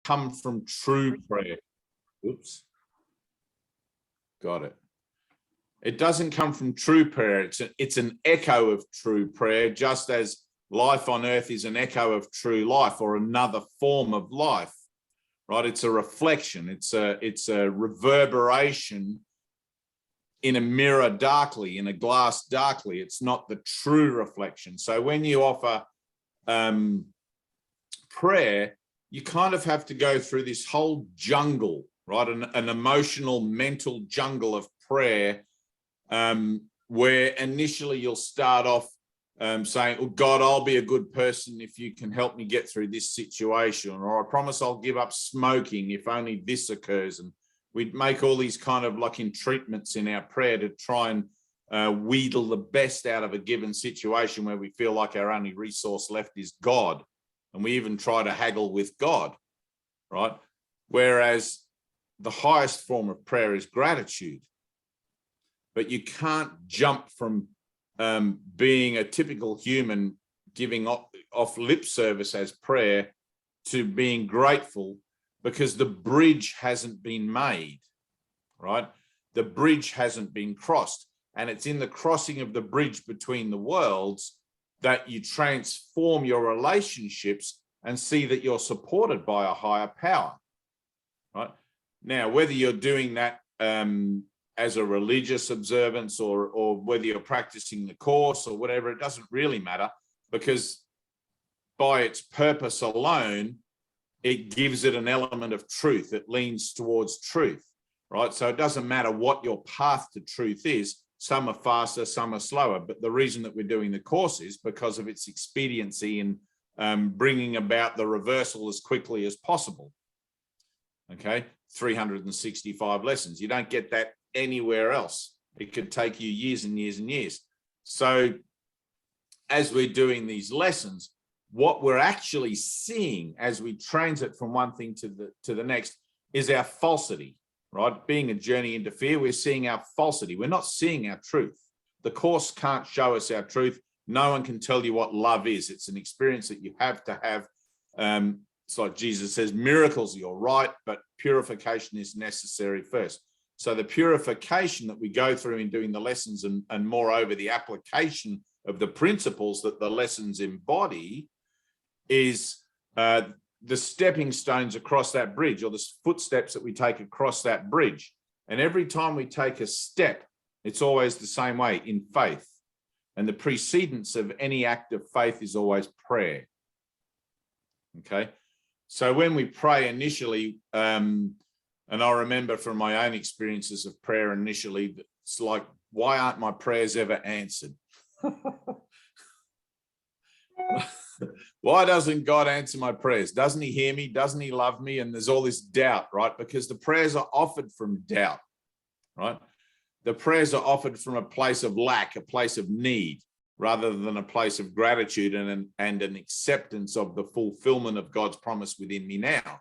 come from true prayer. Oops. Got it. It doesn't come from true prayer. It's an echo of true prayer, just as life on earth is an echo of true life or another form of life, right? It's a reflection. It's a reverberation in a mirror darkly, in a glass darkly. It's not the true reflection. So when you offer prayer, you kind of have to go through this whole jungle, right? An emotional, mental jungle of prayer, where initially you'll start off saying, oh God, I'll be a good person if you can help me get through this situation, or I promise I'll give up smoking if only this occurs. And we'd make all these kind of like entreatments in our prayer to try and wheedle the best out of a given situation where we feel like our only resource left is God. And we even try to haggle with God, right? Whereas the highest form of prayer is gratitude. But you can't jump from being a typical human giving off lip service as prayer to being grateful, because the bridge hasn't been made, right? The bridge hasn't been crossed. And it's in the crossing of the bridge between the worlds that you transform your relationships and see that you're supported by a higher power, right? Now, whether you're doing that as a religious observance or whether you're practicing the course or whatever, it doesn't really matter, because by its purpose alone, it gives it an element of truth. It leans towards truth, right? So it doesn't matter what your path to truth is. Some are faster, some are slower. But the reason that we're doing the course is because of its expediency in bringing about the reversal as quickly as possible. Okay, 365 lessons. You don't get that anywhere else. It could take you years and years and years. So as we're doing these lessons, what we're actually seeing as we transit from one thing to the next is our falsity, right? Being a journey into fear, we're seeing our falsity. We're not seeing our truth. The course can't show us our truth. No one can tell you what love is. It's an experience that you have to have. It's like Jesus says, miracles, you're right, but purification is necessary first. So the purification that we go through in doing the lessons and moreover, the application of the principles that the lessons embody is the stepping stones across that bridge, or the footsteps that we take across that bridge. And every time we take a step, it's always the same way in faith. And the precedence of any act of faith is always prayer. Okay. So when we pray initially, and I remember from my own experiences of prayer initially, it's like, why aren't my prayers ever answered? Why doesn't God answer my prayers? Doesn't he hear me? Doesn't he love me? And there's all this doubt, right? Because the prayers are offered from doubt, right? The prayers are offered from a place of lack, a place of need, rather than a place of gratitude and an acceptance of the fulfillment of God's promise within me now.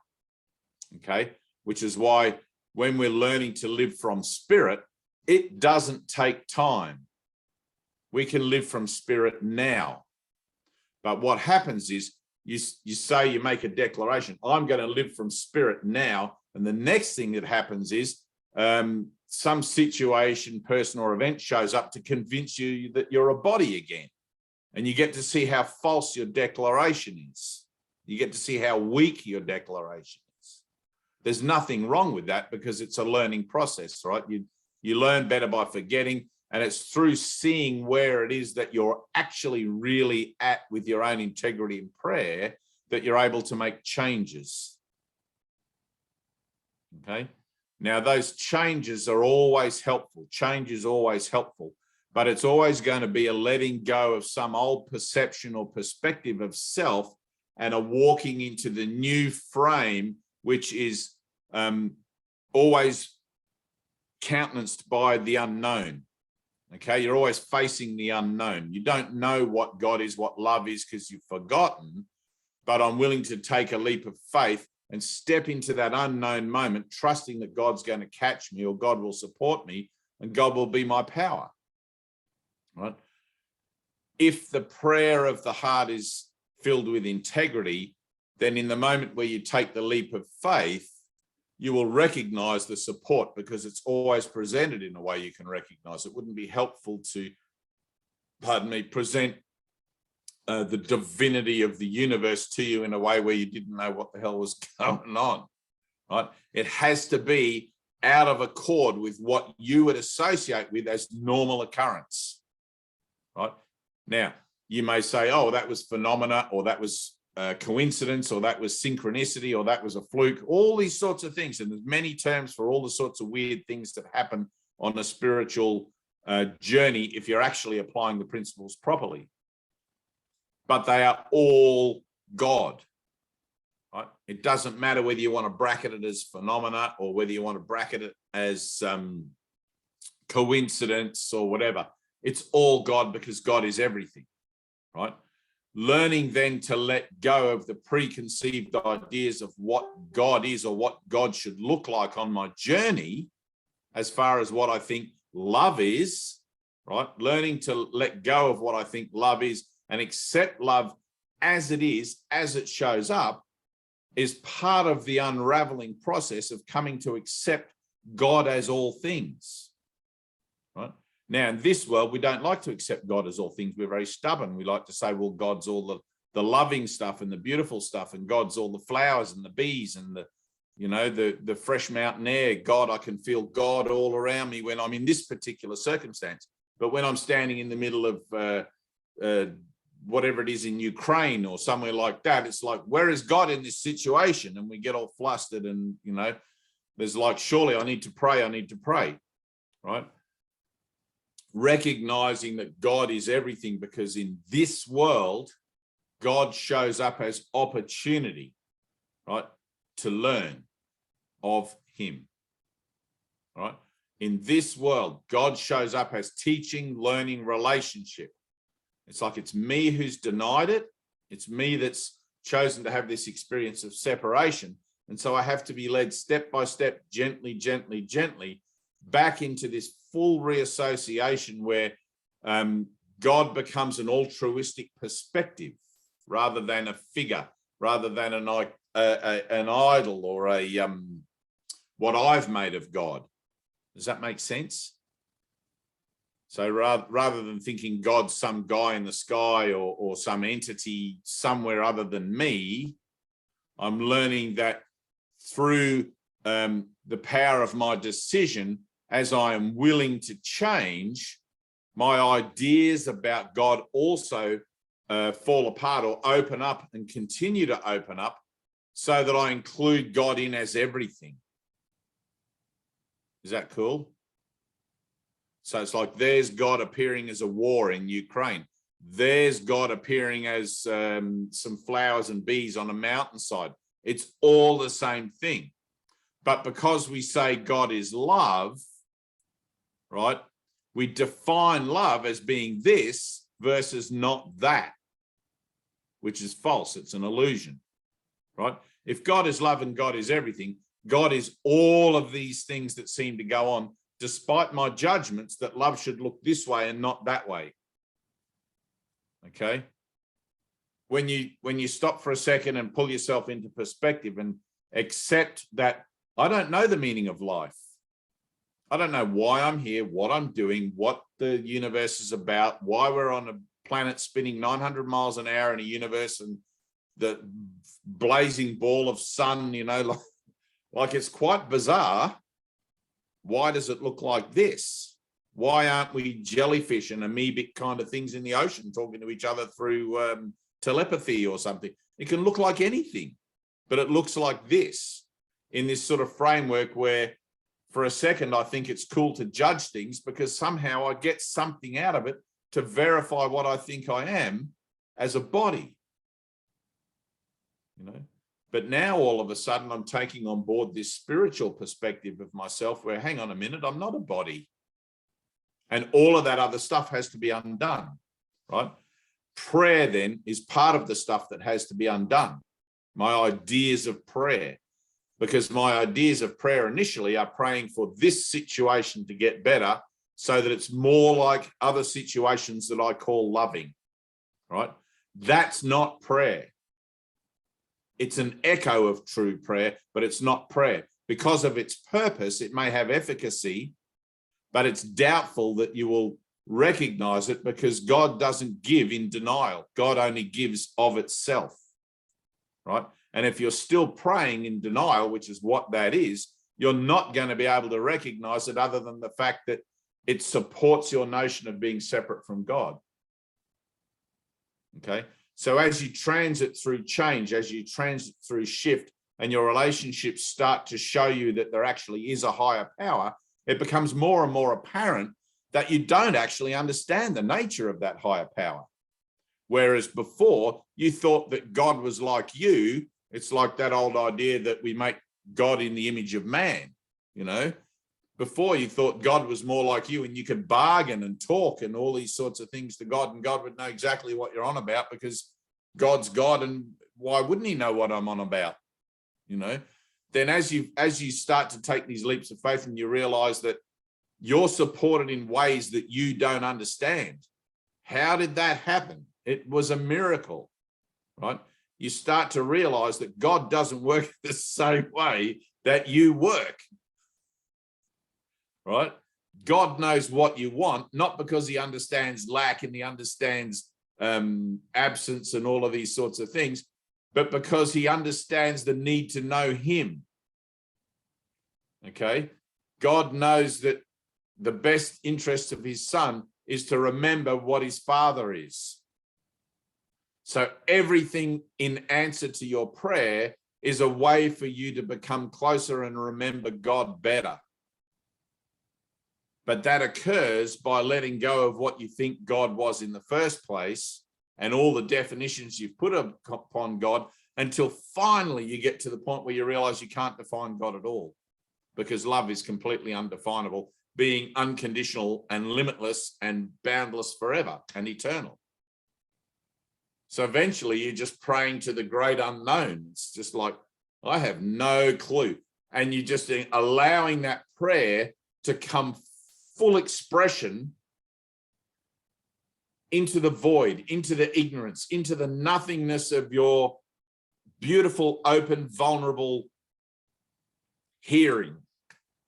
Okay, which is why when we're learning to live from spirit, it doesn't take time. We can live from spirit now. But what happens is you say, you make a declaration, I'm going to live from spirit now. And the next thing that happens is some situation, person or event shows up to convince you that you're a body again. And you get to see how false your declaration is. You get to see how weak your declaration is. There's nothing wrong with that, because it's a learning process, right? You learn better by forgetting. And it's through seeing where it is that you're actually really at with your own integrity in prayer that you're able to make changes. Okay. Now, those changes are always helpful. Change is always helpful, but it's always going to be a letting go of some old perception or perspective of self and a walking into the new frame, which is always countenanced by the unknown. Okay, you're always facing the unknown. You don't know what God is, what love is, because you've forgotten, but I'm willing to take a leap of faith and step into that unknown moment, trusting that God's going to catch me, or God will support me, and God will be my power, right? If the prayer of the heart is filled with integrity, then in the moment where you take the leap of faith, you will recognize the support because it's always presented in a way you can recognize. It wouldn't be helpful to, present the divinity of the universe to you in a way where you didn't know what the hell was going on, right? It has to be out of accord with what you would associate with as normal occurrence, right? Now, you may say, oh, that was phenomena, or that was coincidence, or that was synchronicity, or that was a fluke, all these sorts of things. And there's many terms for all the sorts of weird things that happen on a spiritual journey if you're actually applying the principles properly. But they are all God, right? It doesn't matter whether you want to bracket it as phenomena or whether you want to bracket it as coincidence or whatever. It's all God because God is everything, right? Learning then to let go of the preconceived ideas of what God is or what God should look like on my journey as far as what I think love is, right? Learning to let go of what I think love is and accept love as it is, as it shows up, is part of the unraveling process of coming to accept God as all things, right? Now, in this world, we don't like to accept God as all things. We're very stubborn. We like to say, well, God's all the loving stuff and the beautiful stuff, and God's all the flowers and the bees and the fresh mountain air. God, I can feel God all around me when I'm in this particular circumstance. But when I'm standing in the middle of whatever it is in Ukraine or somewhere like that, it's like, where is God in this situation? And we get all flustered and, there's like, surely I need to pray, right? Recognizing that God is everything, because in this world, God shows up as opportunity, right, to learn of him, right? In this world, God shows up as teaching, learning, relationship. It's like it's me who's denied it. It's me that's chosen to have this experience of separation. And so I have to be led step by step, gently, gently, gently, back into this full reassociation where God becomes an altruistic perspective rather than a figure, rather than an idol or what I've made of God. Does that make sense? So rather than thinking God's some guy in the sky or some entity somewhere other than me, I'm learning that through the power of my decision, as I am willing to change, my ideas about God also fall apart or open up and continue to open up so that I include God in as everything. Is that cool? So it's like there's God appearing as a war in Ukraine. There's God appearing as some flowers and bees on a mountainside. It's all the same thing. But because we say God is love, right, we define love as being this versus not that, which is false. It's an illusion, right? If God is love and God is everything, God is all of these things that seem to go on, despite my judgments that love should look this way and not that way. Okay? When you stop for a second and pull yourself into perspective and accept that I don't know the meaning of life. I don't know why I'm here, what I'm doing, what the universe is about, why we're on a planet spinning 900 miles an hour in a universe and the blazing ball of sun, like it's quite bizarre. Why does it look like this? Why aren't we jellyfish and amoebic kind of things in the ocean talking to each other through telepathy or something? It can look like anything, but it looks like this in this sort of framework where for a second I think it's cool to judge things because somehow I get something out of it to verify what I think I am as a body, But now all of a sudden I'm taking on board this spiritual perspective of myself where, hang on a minute, I'm not a body. And all of that other stuff has to be undone, right? Prayer then is part of the stuff that has to be undone. My ideas of prayer, because my ideas of prayer initially are praying for this situation to get better so that it's more like other situations that I call loving, right? That's not prayer. It's an echo of true prayer, but it's not prayer. Because of its purpose, it may have efficacy, but it's doubtful that you will recognize it, because God doesn't give in denial. God only gives of itself, right? And if you're still praying in denial, which is what that is, you're not going to be able to recognize it, other than the fact that it supports your notion of being separate from God. Okay. So as you transit through change, as you transit through shift, and your relationships start to show you that there actually is a higher power, it becomes more and more apparent that you don't actually understand the nature of that higher power. Whereas before, you thought that God was like you. It's like that old idea that we make God in the image of man, you know. Before, you thought God was more like you, and you could bargain and talk and all these sorts of things to God, and God would know exactly what you're on about, because God's God, and why wouldn't he know what I'm on about? You know, then as you start to take these leaps of faith, and you realize that you're supported in ways that you don't understand. How did that happen? It was a miracle, right? You start to realize that God doesn't work the same way that you work, right? God knows what you want, not because he understands lack and he understands absence and all of these sorts of things, but because he understands the need to know him. Okay? God knows that the best interest of his son is to remember what his father is. So everything in answer to your prayer is a way for you to become closer and remember God better. But that occurs by letting go of what you think God was in the first place, and all the definitions you've put upon God, until finally you get to the point where you realize you can't define God at all, because love is completely undefinable, being unconditional and limitless and boundless forever and eternal. So eventually you're just praying to the great unknown. It's just like, I have no clue. And you're just allowing that prayer to come full expression into the void, into the ignorance, into the nothingness of your beautiful, open, vulnerable hearing.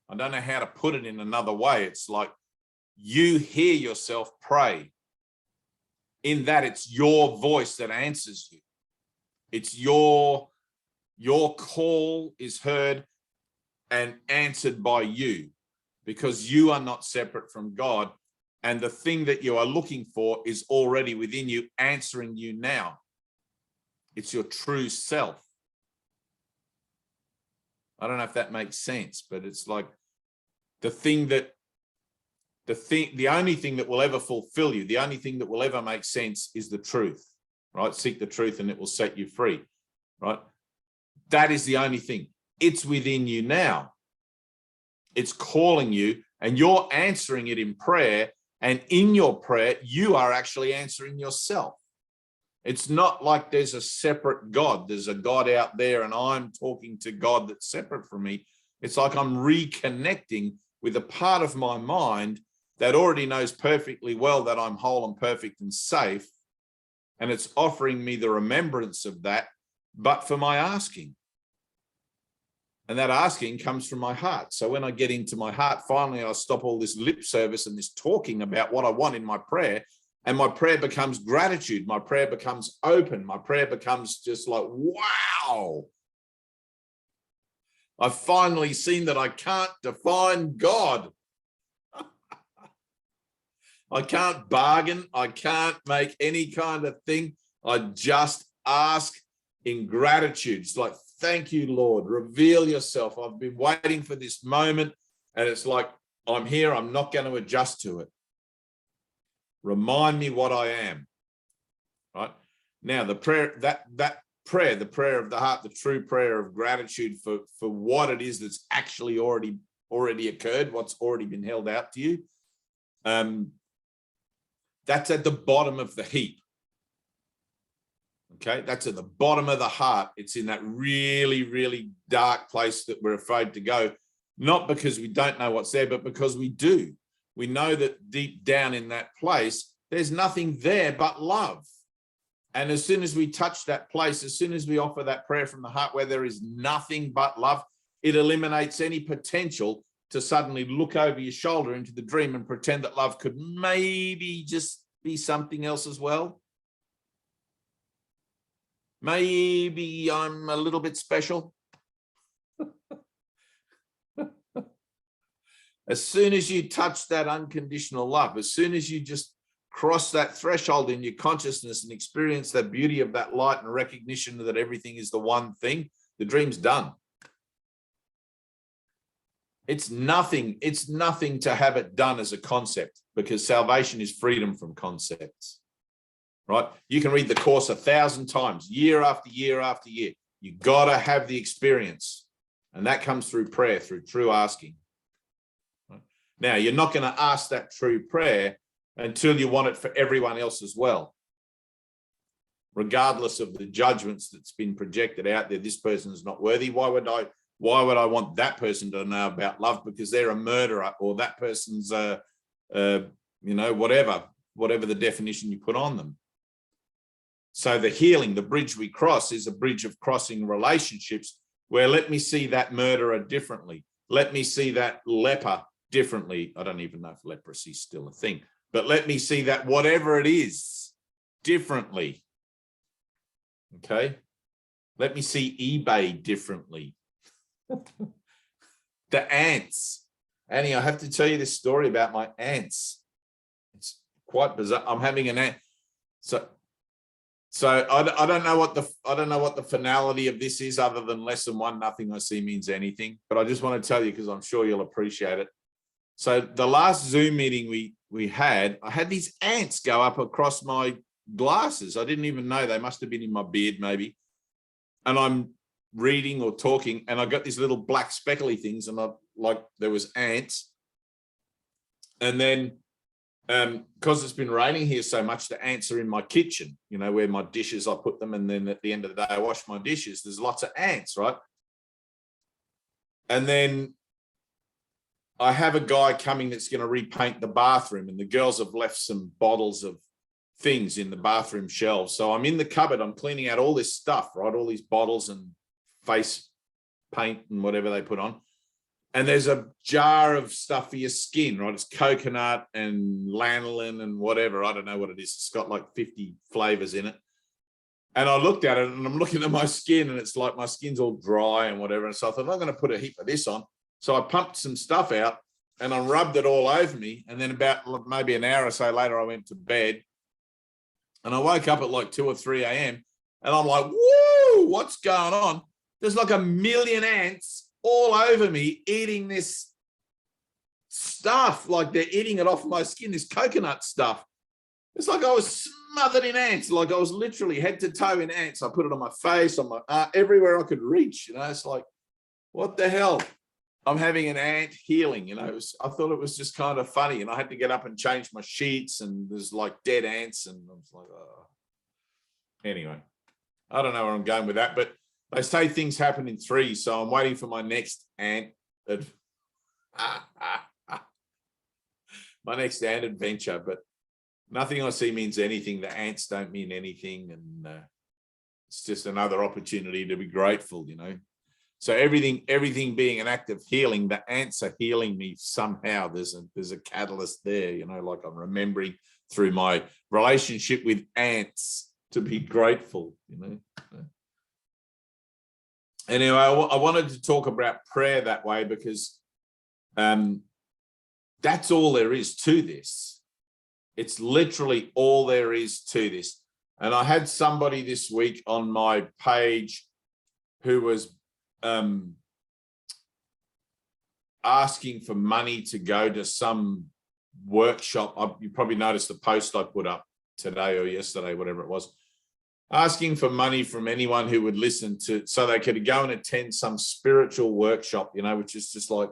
I don't know how to put it in another way. It's like you hear yourself pray. In that, it's your voice that answers you. It's your call is heard and answered by you, because you are not separate from God. And the thing that you are looking for is already within you, answering you now. It's your true self. I don't know if that makes sense, but it's like the only thing that will ever fulfill you, the only thing that will ever make sense is the truth, right? Seek the truth and it will set you free, right? That is the only thing. It's within you now. It's calling you, and you're answering it in prayer. And in your prayer, you are actually answering yourself. It's not like there's a separate God. There's a God out there and I'm talking to God that's separate from me. It's like I'm reconnecting with a part of my mind that already knows perfectly well that I'm whole and perfect and safe. And it's offering me the remembrance of that, but for my asking. And that asking comes from my heart. So when I get into my heart, finally, I stop all this lip service and this talking about what I want in my prayer. And my prayer becomes gratitude. My prayer becomes open. My prayer becomes just like, wow. I've finally seen that I can't define God. I can't bargain. I can't make any kind of thing. I just ask in gratitude. It's like, thank you, Lord. Reveal yourself. I've been waiting for this moment. And it's like, I'm here. I'm not going to adjust to it. Remind me what I am. Right? Now, the prayer, the prayer of the heart, the true prayer of gratitude for what it is that's actually already occurred, what's already been held out to you. That's at the bottom of the heap. Okay, that's at the bottom of the heart. It's in that really, really dark place that we're afraid to go, not because we don't know what's there, but because we do. We know that deep down in that place, there's nothing there but love. And as soon as we touch that place, as soon as we offer that prayer from the heart where there is nothing but love, it eliminates any potential to suddenly look over your shoulder into the dream and pretend that love could maybe just be something else as well. Maybe I'm a little bit special. As soon as you touch that unconditional love, as soon as you just cross that threshold in your consciousness and experience the beauty of that light and recognition that everything is the one thing, the dream's done. It's nothing to have it done as a concept, because salvation is freedom from concepts, right? You can read the course 1,000 times, year after year after year. You got to have the experience. And that comes through prayer, through true asking. Right? Now, you're not going to ask that true prayer until you want it for everyone else as well. Regardless of the judgments that's been projected out there, this person is not worthy. Why would I want that person to know about love? Because they're a murderer, or that person's whatever the definition you put on them. So the healing, the bridge we cross, is a bridge of crossing relationships where let me see that murderer differently. Let me see that leper differently. I don't even know if leprosy is still a thing, but let me see that whatever it is differently. Okay. Let me see eBay differently. The ants. Annie, I have to tell you this story about my ants. It's quite bizarre. I'm having an ant. So I don't know what the finality of this is, other than lesson 1, nothing I see means anything. But I just want to tell you, because I'm sure you'll appreciate it. So the last Zoom meeting we had, I had these ants go up across my glasses. I didn't even know. They must have been in my beard maybe. And I'm reading or talking, and I got these little black speckly things, and there was ants. And then because it's been raining here so much, the ants are in my kitchen, where my dishes, I put them, and then at the end of the day I wash my dishes. There's lots of ants, right? And then I have a guy coming that's going to repaint the bathroom, and the girls have left some bottles of things in the bathroom shelves. So I'm in the cupboard, I'm cleaning out all this stuff, right? All these bottles and face paint and whatever they put on. And there's a jar of stuff for your skin, right? It's coconut and lanolin and whatever. I don't know what it is. It's got like 50 flavors in it. And I looked at it, and I'm looking at my skin, and it's like my skin's all dry and whatever. And so I thought, I'm going to put a heap of this on. So I pumped some stuff out, and I rubbed it all over me. And then about maybe an hour or so later, I went to bed, and I woke up at like 2 or 3 a.m. and I'm like, whoa, what's going on? There's like 1 million ants all over me eating this stuff. Like they're eating it off my skin, this coconut stuff. It's like I was smothered in ants. Like I was literally head to toe in ants. I put it on my face, on my everywhere I could reach. It's like, what the hell? I'm having an ant healing. I thought it was just kind of funny, and I had to get up and change my sheets, and there's like dead ants, and I was like, oh. Anyway, I don't know where I'm going with that, but they say things happen in threes, so I'm waiting for my next ant. My next ant adventure, but nothing I see means anything. The ants don't mean anything, and it's just another opportunity to be grateful, So everything being an act of healing, the ants are healing me somehow. There's a catalyst there, like I'm remembering through my relationship with ants to be grateful, Anyway, I wanted to talk about prayer that way, because that's all there is to this. It's literally all there is to this. And I had somebody this week on my page who was asking for money to go to some workshop. You probably noticed the post I put up today or yesterday, whatever it was, asking for money from anyone who would listen to, so they could go and attend some spiritual workshop, which is just like,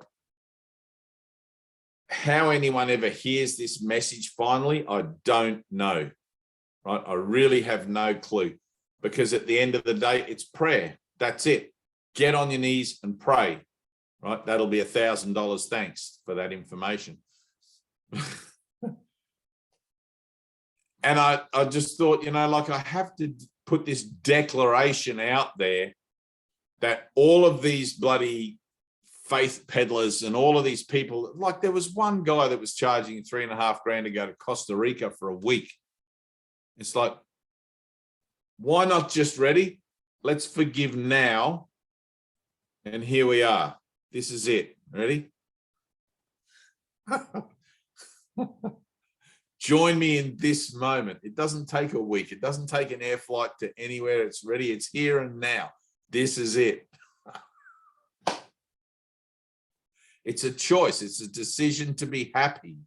how anyone ever hears this message finally, I don't know, right? I really have no clue, because at the end of the day, it's prayer. That's it. Get on your knees and pray, right? That'll be $1,000. Thanks for that information. And I just thought, you know, like I have to put this declaration out there that all of these bloody faith peddlers and all of these people, like there was one guy that was charging $3,500 to go to Costa Rica for a week. It's like, why not just ready? Let's forgive now. And here we are. This is it. Ready? Join me in this moment. It doesn't take a week. It doesn't take an air flight to anywhere. It's ready. It's here and now. This is it. It's a choice. It's a decision to be happy.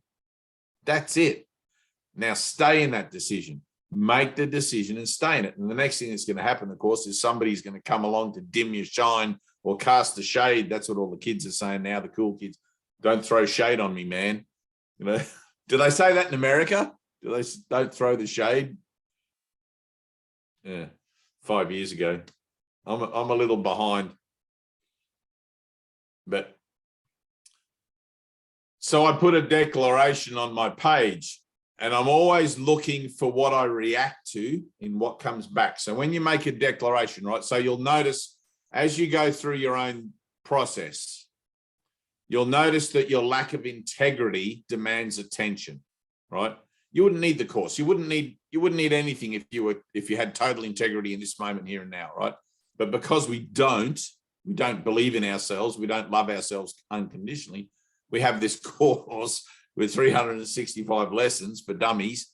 That's it. Now stay in that decision. Make the decision and stay in it. And the next thing that's going to happen, of course, is somebody's going to come along to dim your shine or cast the shade. That's what all the kids are saying now, the cool kids. Don't throw shade on me, man. You know, do they say that in America? Do they don't throw the shade? Yeah, 5 years ago. I'm a little behind. But so I put a declaration on my page, and I'm always looking for what I react to in what comes back. So when you make a declaration, right? So you'll notice as you go through your own process, you'll notice that your lack of integrity demands attention, right? You wouldn't need the course. You wouldn't need anything if you had total integrity in this moment here and now, right? But because we don't believe in ourselves, we don't love ourselves unconditionally, we have this course with 365 lessons for dummies,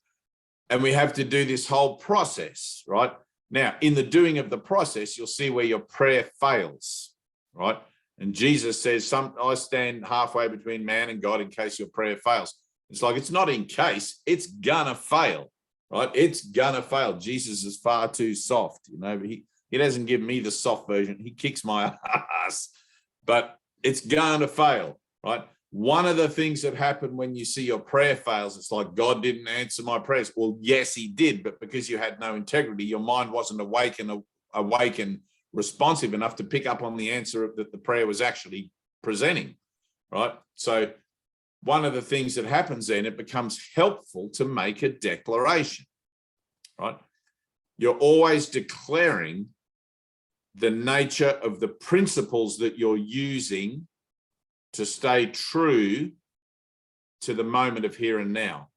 and we have to do this whole process, right? Now, in the doing of the process, you'll see where your prayer fails, right? And Jesus says, I stand halfway between man and God in case your prayer fails. It's like, it's not in case, it's gonna fail, right? It's gonna fail. Jesus is far too soft, you know, but he doesn't give me the soft version. He kicks my ass, but it's gonna fail, right? One of the things that happen when you see your prayer fails, it's like God didn't answer my prayers. Well, yes, he did, but because you had no integrity, your mind wasn't awake and responsive enough to pick up on the answer that the prayer was actually presenting, right? So one of the things that happens then, it becomes helpful to make a declaration, right? You're always declaring the nature of the principles that you're using to stay true to the moment of here and now,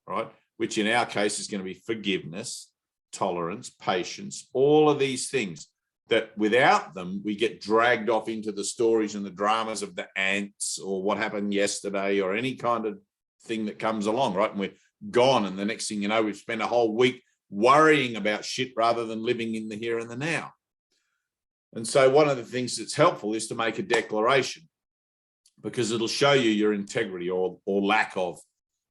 right? Which in our case is going to be forgiveness, tolerance, patience, all of these things that without them, we get dragged off into the stories and the dramas of the ants or what happened yesterday or any kind of thing that comes along, right? And we're gone. And the next thing you know, we've spent a whole week worrying about shit rather than living in the here and the now. And so one of the things that's helpful is to make a declaration, because it'll show you your integrity or lack of.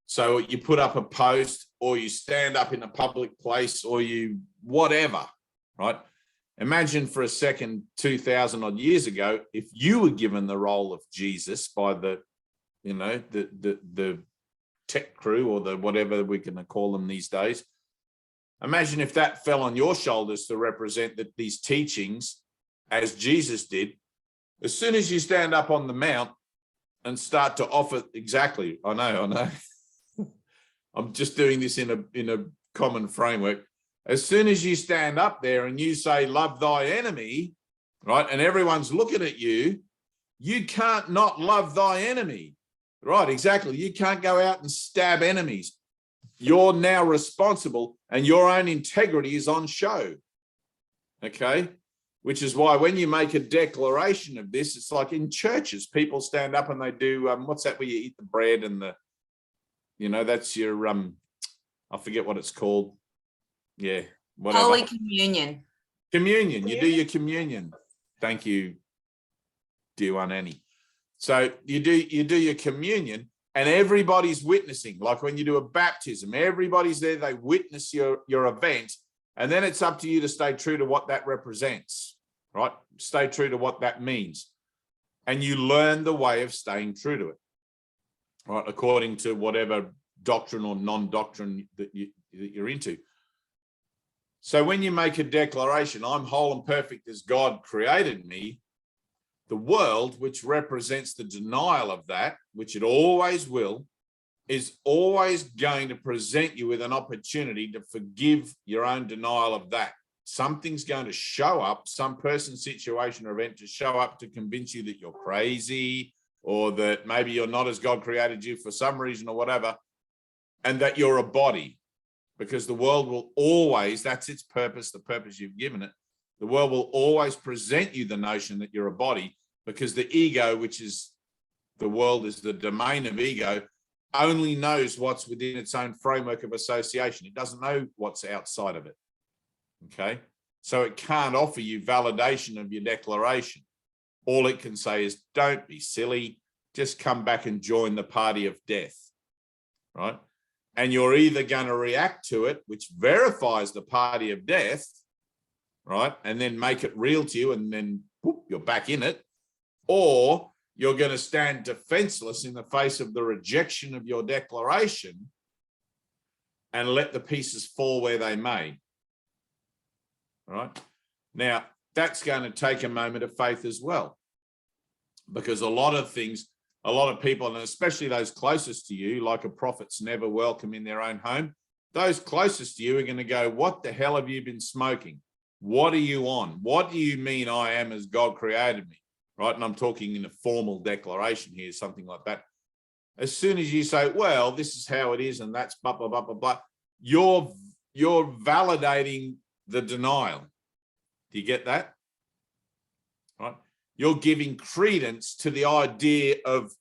So you put up a post or you stand up in a public place or you whatever, right? Imagine for a second, 2,000 odd years ago, if you were given the role of Jesus by the tech crew or the whatever we can call them these days. Imagine if that fell on your shoulders to represent that these teachings as Jesus did. As soon as you stand up on the mount and start to offer, exactly, I know. I'm just doing this in a common framework. As soon as you stand up there and you say, love thy enemy, right? And everyone's looking at you, you can't not love thy enemy, right? Exactly. You can't go out and stab enemies. You're now responsible and your own integrity is on show. Okay. Which is why when you make a declaration of this, it's like in churches, people stand up and they do, what's that where you eat the bread and that's your, I forget what it's called. Yeah, whatever. Holy Communion. Communion. You do your communion. Thank you, dear one Annie. So you do your communion and everybody's witnessing. Like when you do a baptism, everybody's there, they witness your event. And then it's up to you to stay true to what that represents, right? Stay true to what that means. And you learn the way of staying true to it, right? According to whatever doctrine or non-doctrine that you're into. So when you make a declaration, I'm whole and perfect as God created me, the world, which represents the denial of that, which it always will, is always going to present you with an opportunity to forgive your own denial of that. Something's going to show up, some person, situation, or event to show up to convince you that you're crazy, or that maybe you're not as God created you for some reason or whatever, and that you're a body. Because the world will always, that's its purpose, the purpose you've given it, the world will always present you the notion that you're a body, because the ego, which is the world, is the domain of ego, only knows what's within its own framework of association. It doesn't know what's outside of it. Okay? So it can't offer you validation of your declaration. All it can say is, don't be silly, just come back and join the party of death, right? And you're either going to react to it, which verifies the party of death, right? And then make it real to you, and then whoop, you're back in it. Or you're going to stand defenseless in the face of the rejection of your declaration and let the pieces fall where they may. All right? Now, that's going to take a moment of faith as well, because a lot of things, a lot of people, and especially those closest to you, like a prophet's never welcome in their own home, those closest to you are going to go, what the hell have you been smoking? What are you on? What do you mean I am as God created me? Right? And I'm talking in a formal declaration here, something like that. As soon as you say, well, this is how it is, and that's blah, blah, blah, blah, blah, you're validating the denial. Do you get that? Right? You're giving credence to the idea of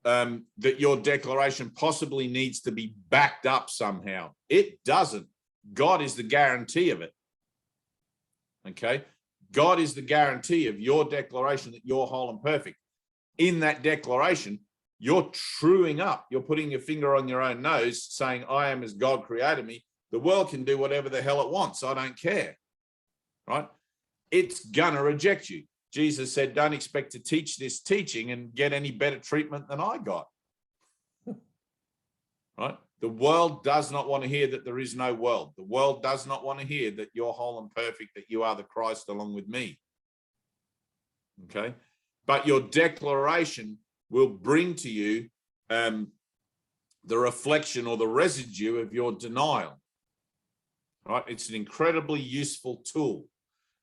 that your declaration possibly needs to be backed up somehow. It doesn't. God is the guarantee of it. Okay? God is the guarantee of your declaration that you're whole and perfect. In that declaration, you're truing up. You're putting your finger on your own nose, saying, I am as God created me. The world can do whatever the hell it wants. I don't care. Right? It's gonna reject you. Jesus said, don't expect to teach this teaching and get any better treatment than I got. Right? The world does not want to hear that there is no world. The world does not want to hear that you're whole and perfect, that you are the Christ along with me. Okay? But your declaration will bring to you the reflection or the residue of your denial. Right? It's an incredibly useful tool.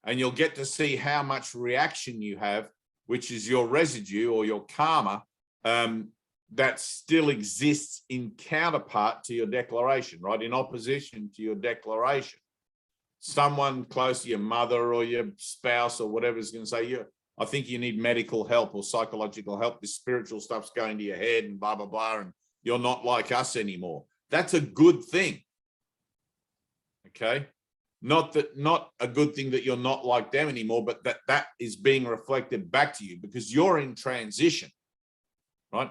And you'll get to see how much reaction you have, which is your residue or your karma, that still exists in counterpart to your declaration, right? In opposition to your declaration. Someone close to your mother or your spouse or whatever is going to say, I think you need medical help or psychological help. This spiritual stuff's going to your head and blah, blah, blah, and you're not like us anymore. That's a good thing. Okay? Not a good thing that you're not like them anymore, but that is being reflected back to you because you're in transition, right?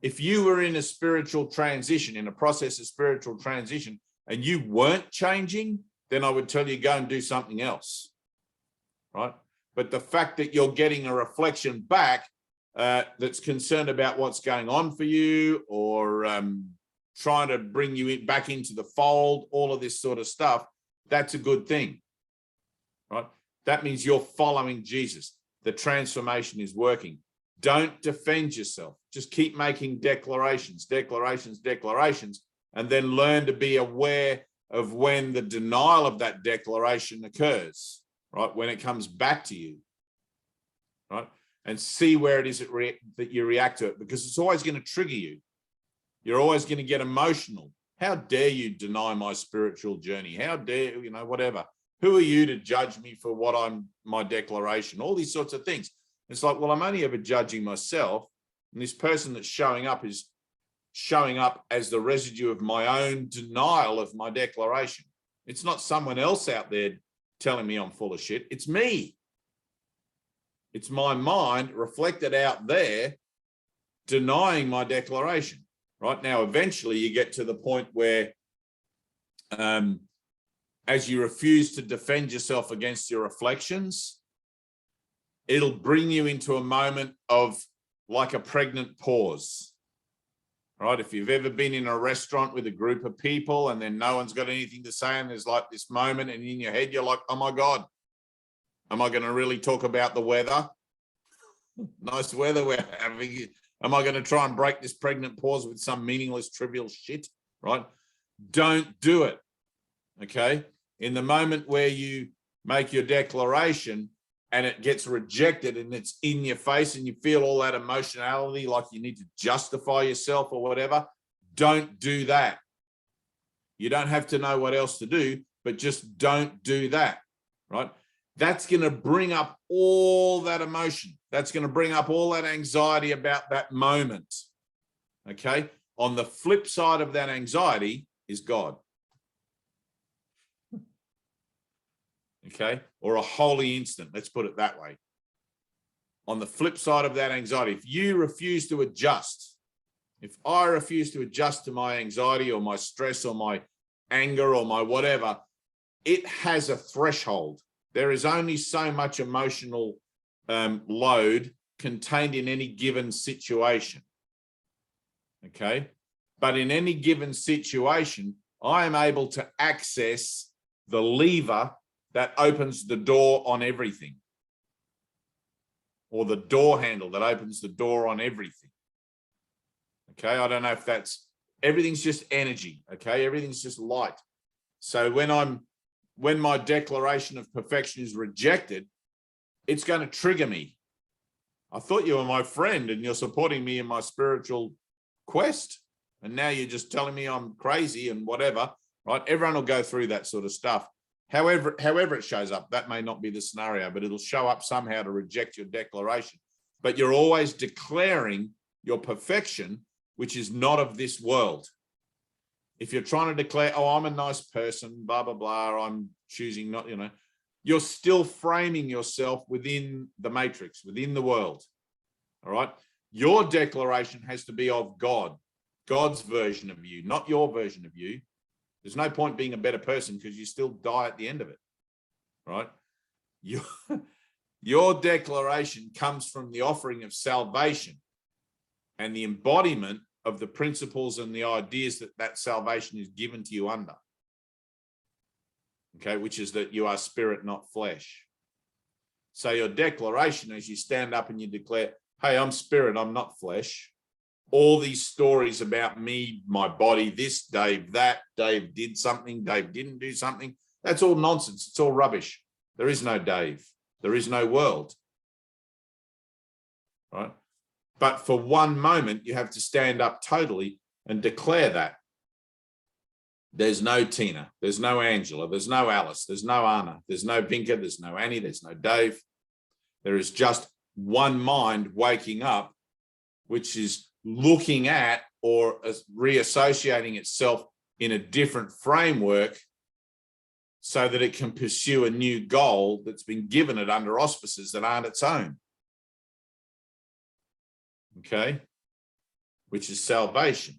If you were in a spiritual transition, in a process of spiritual transition, and you weren't changing, then I would tell you, go and do something else, right? But the fact that you're getting a reflection back that's concerned about what's going on for you or trying to bring you back into the fold, all of this sort of stuff, that's a good thing, right? That means you're following Jesus. The transformation is working. Don't defend yourself. Just keep making declarations, and then learn to be aware of when the denial of that declaration occurs, right? When it comes back to you, right? And see where it is that you react to it, because it's always going to trigger you. You're always going to get emotional. How dare you deny my spiritual journey? How dare, whatever. Who are you to judge me for my declaration? All these sorts of things. It's like, well, I'm only ever judging myself. And this person that's showing up is showing up as the residue of my own denial of my declaration. It's not someone else out there telling me I'm full of shit. It's me. It's my mind reflected out there denying my declaration. Right now, eventually you get to the point where as you refuse to defend yourself against your reflections, it'll bring you into a moment of like a pregnant pause. Right? If you've ever been in a restaurant with a group of people and then no one's got anything to say and there's like this moment and in your head, you're like, oh my God, am I going to really talk about the weather? Nice weather we're having. Am I going to try and break this pregnant pause with some meaningless, trivial shit, right? Don't do it, okay? In the moment where you make your declaration and it gets rejected and it's in your face and you feel all that emotionality, like you need to justify yourself or whatever, don't do that. You don't have to know what else to do, but just don't do that, right? That's going to bring up all that emotion. That's going to bring up all that anxiety about that moment, okay? On the flip side of that anxiety is God, okay? Or a holy instant, let's put it that way. On the flip side of that anxiety, if you refuse to adjust, if I refuse to adjust to my anxiety or my stress or my anger or my whatever, it has a threshold. There is only so much emotional load contained in any given situation, okay? But in any given situation, I am able to access the lever that opens the door on everything, or the door handle that opens the door on everything, okay? I don't know if that's, everything's just energy, okay? Everything's just light. So when my declaration of perfection is rejected, it's going to trigger me. I thought you were my friend and you're supporting me in my spiritual quest, and now you're just telling me I'm crazy and whatever, right? Everyone will go through that sort of stuff. However it shows up, that may not be the scenario, but it'll show up somehow to reject your declaration. But you're always declaring your perfection, which is not of this world. If you're trying to declare, oh, I'm a nice person, blah, blah, blah, I'm choosing not, you know, you're still framing yourself within the matrix, within the world, all right? Your declaration has to be of God, God's version of you, not your version of you. There's no point being a better person because you still die at the end of it, right? Your declaration comes from the offering of salvation and the embodiment of the principles and the ideas that that salvation is given to you under, okay, which is that you are spirit, not flesh. So your declaration, as you stand up and you declare, hey, I'm spirit, I'm not flesh. All these stories about me, my body, this, Dave, that, Dave did something, Dave didn't do something. That's all nonsense. It's all rubbish. There is no Dave. There is no world, right? But for one moment, you have to stand up totally and declare that. There's no Tina, there's no Angela, there's no Alice, there's no Anna, there's no Vinka, there's no Annie, there's no Dave. There is just one mind waking up, which is looking at or reassociating itself in a different framework so that it can pursue a new goal that's been given it under auspices that aren't its own. Okay, which is salvation.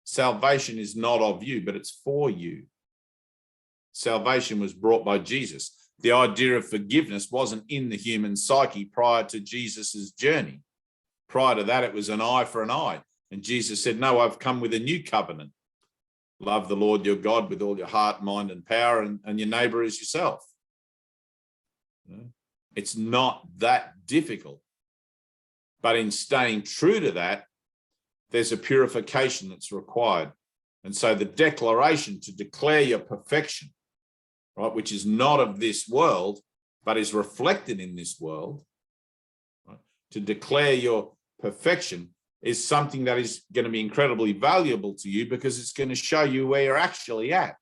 Salvation is not of you, but it's for you. Salvation was brought by Jesus. The idea of forgiveness wasn't in the human psyche prior to Jesus's journey. Prior to that, it was an eye for an eye. And Jesus said, no, I've come with a new covenant. Love the Lord your God with all your heart, mind, and power, and your neighbor as yourself. It's not that difficult. But in staying true to that, there's a purification that's required. And so the declaration to declare your perfection, right, which is not of this world, but is reflected in this world, right, to declare your perfection is something that is going to be incredibly valuable to you because it's going to show you where you're actually at.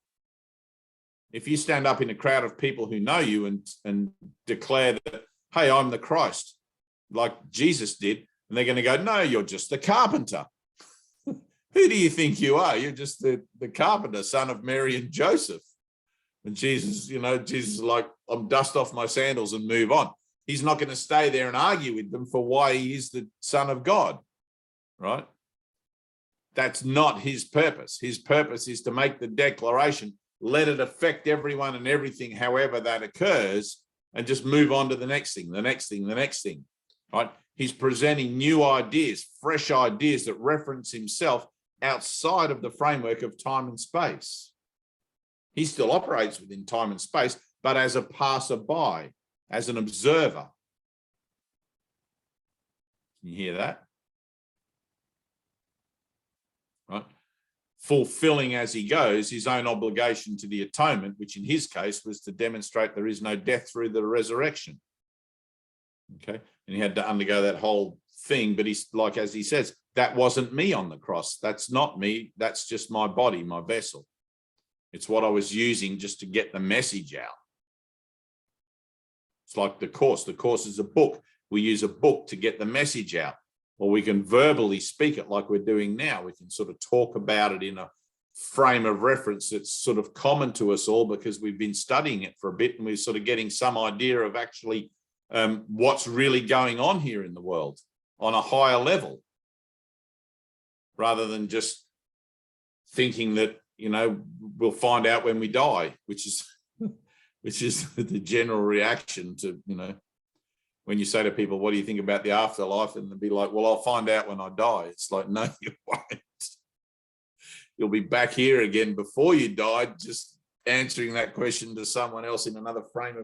If you stand up in a crowd of people who know you and declare that, hey, I'm the Christ, like Jesus did, and they're going to go, no, you're just the carpenter. Who do you think you are? You're just the carpenter, son of Mary and Joseph. And Jesus, Jesus is like, I'm dust off my sandals and move on. He's not going to stay there and argue with them for why he is the Son of God, right? That's not his purpose. His purpose is to make the declaration, let it affect everyone and everything, however that occurs, and just move on to the next thing, the next thing, the next thing, right? He's presenting new ideas, fresh ideas that reference himself outside of the framework of time and space. He still operates within time and space, but as a passerby, as an observer. Can you hear that? fulfilling as he goes his own obligation to the atonement, which in his case was to demonstrate there is no death through the resurrection. Okay, and he had to undergo that whole thing, but he's like, as he says, that wasn't me on the cross. That's not me. That's just my body, my vessel. It's what I was using just to get the message out. It's like the Course. The Course is a book. We use a book to get the message out, or we can verbally speak it like we're doing now. We can sort of talk about it in a frame of reference that's sort of common to us all because we've been studying it for a bit and we're sort of getting some idea of actually what's really going on here in the world on a higher level, rather than just thinking that, you know, we'll find out when we die, which is the general reaction to, you know, when you say to people, what do you think about the afterlife? And they'll be like, well, I'll find out when I die. It's like, no, you won't. You'll be back here again before you died, just answering that question to someone else in another frame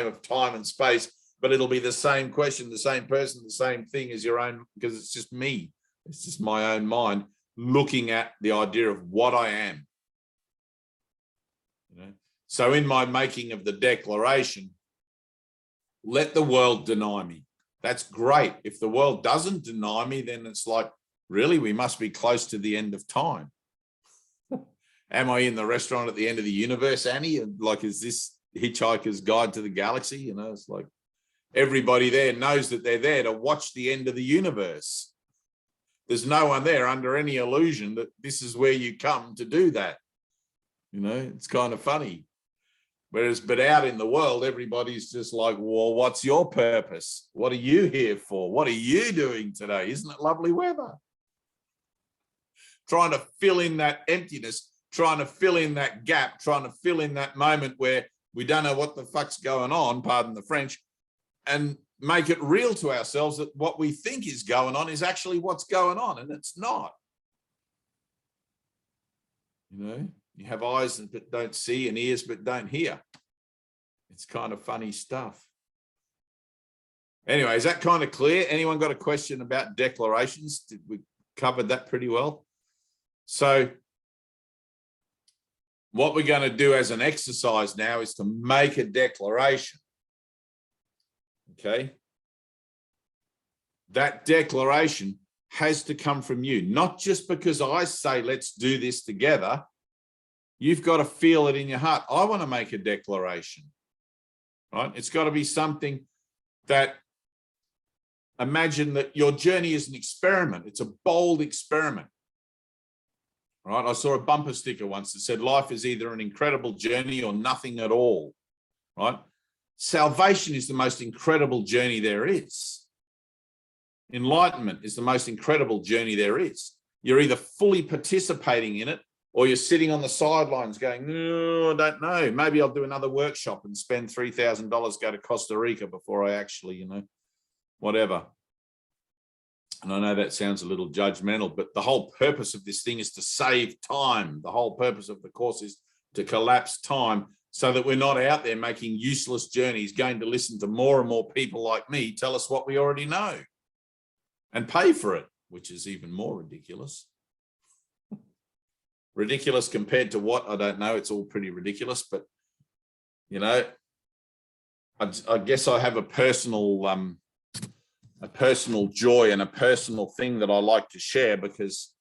of time and space. But it'll be the same question, the same person, the same thing as your own, because it's just me. It's just my own mind looking at the idea of what I am. You know? So in my making of the declaration, let the world deny me. That's great. If the world doesn't deny me, then it's like, really, we must be close to the end of time. Am I in the restaurant at the end of the universe, Annie? And like, is this Hitchhiker's Guide to the Galaxy? You know, it's like everybody there knows that they're there to watch the end of the universe. There's no one there under any illusion that this is where you come to do that. You know, it's kind of funny. But out in the world, everybody's just like, well, what's your purpose? What are you here for? What are you doing today? Isn't it lovely weather? Trying to fill in that emptiness, trying to fill in that gap, trying to fill in that moment where we don't know what the fuck's going on, pardon the French, and make it real to ourselves that what we think is going on is actually what's going on, and it's not. You know? You have eyes but don't see and ears but don't hear. It's kind of funny stuff. Anyway, is that kind of clear? Anyone got a question about declarations? Did we cover that pretty well? So what we're going to do as an exercise now is to make a declaration. Okay? That declaration has to come from you, not just because I say, let's do this together. You've got to feel it in your heart. I want to make a declaration, right? It's got to be something that, imagine that your journey is an experiment. It's a bold experiment, right? I saw a bumper sticker once that said, life is either an incredible journey or nothing at all, right? Salvation is the most incredible journey there is. Enlightenment is the most incredible journey there is. You're either fully participating in it, or you're sitting on the sidelines going, no, I don't know. Maybe I'll do another workshop and spend $3,000, go to Costa Rica before I actually, you know, whatever. And I know that sounds a little judgmental, but the whole purpose of this thing is to save time. The whole purpose of the course is to collapse time so that we're not out there making useless journeys, going to listen to more and more people like me tell us what we already know and pay for it, which is even more ridiculous. Ridiculous compared to what? I don't know. It's all pretty ridiculous, but, you know, I guess I have a personal joy and a personal thing that I like to share, because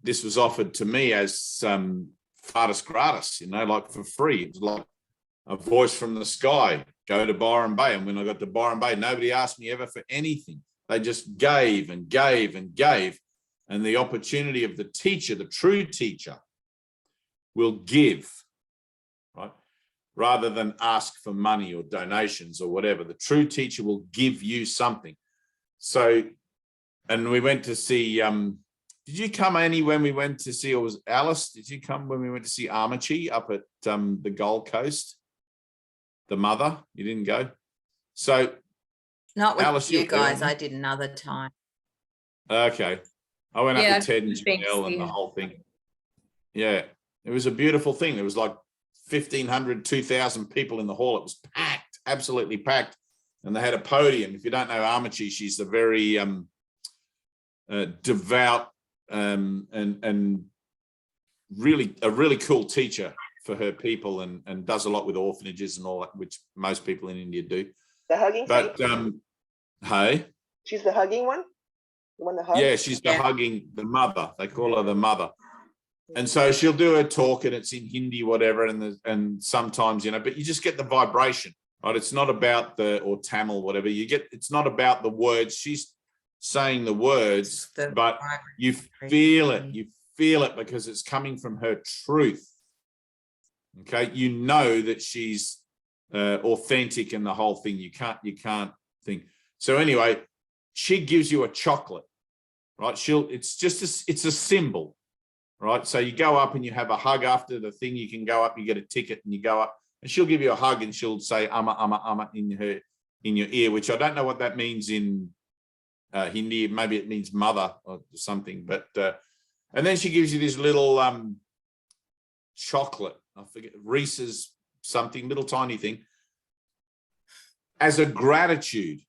this was offered to me as gratis, you know, like for free. It was like a voice from the sky, go to Byron Bay. And when I got to Byron Bay, nobody asked me ever for anything. They just gave and gave and gave. And the opportunity of the teacher, the true teacher, will give, right? Rather than ask for money or donations or whatever. The true teacher will give you something. So, and we went to see, did you come, Annie, when we went to see, or was Alice, did you come when we went to see Armichi up at the Gold Coast? The mother, you didn't go? So, not with Alice, you guys, I did another time. Okay. I went up with Ted and Janelle and the whole thing. Yeah, it was a beautiful thing. There was like 1,500, 2,000 people in the hall. It was packed, absolutely packed. And they had a podium. If you don't know Armichi, she's a very devout and a really cool teacher for her people, and does a lot with orphanages and all that, which most people in India do. The hugging But saint? hey, She's the hugging one? The one that hugs? yeah, she's the hugging, the mother. They call her the mother. And so she'll do her talk, and it's in Hindi, whatever, and sometimes, but you just get the vibration, right? It's not about or Tamil, whatever. It's not about the words. She's saying the words, but you feel it. You feel it because it's coming from her truth. Okay, you know that she's authentic in the whole thing. You can't think. So anyway, she gives you a chocolate, right? It's a symbol. Right. So you go up and you have a hug after the thing. You can go up, you get a ticket, and you go up, and she'll give you a hug, and she'll say ama in your ear, which I don't know what that means in Hindi. Maybe it means mother or something. But and then she gives you this little chocolate. I forget, Reese's something, little tiny thing, as a gratitude,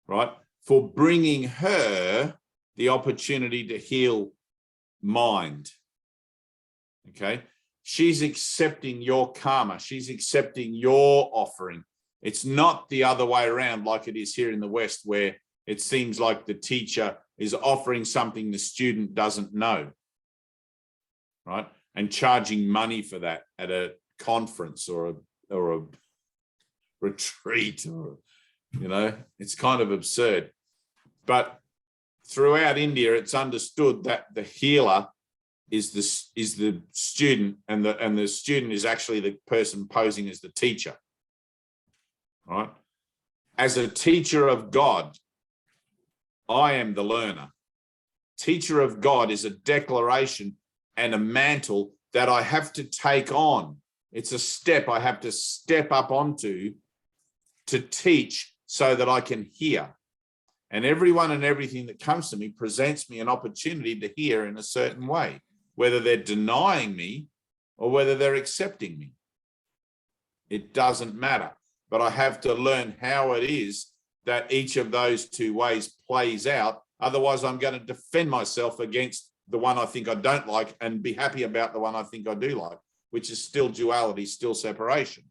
right, for bringing her the opportunity to heal mind. Okay, she's accepting your karma. She's accepting your offering. It's not the other way around like it is here in the West, where it seems like the teacher is offering something the student doesn't know, right? And charging money for that at a conference or a retreat, or it's kind of absurd. But throughout India, it's understood that the healer is the student, and the student is actually the person posing as the teacher, right? As a teacher of God, I am the learner. Teacher of God is a declaration and a mantle that I have to take on. It's a step I have to step up onto to teach so that I can hear. And everyone and everything that comes to me presents me an opportunity to hear in a certain way, whether they're denying me or whether they're accepting me. It doesn't matter. But I have to learn how it is that each of those two ways plays out. Otherwise, I'm going to defend myself against the one I think I don't like and be happy about the one I think I do like, which is still duality, still separation.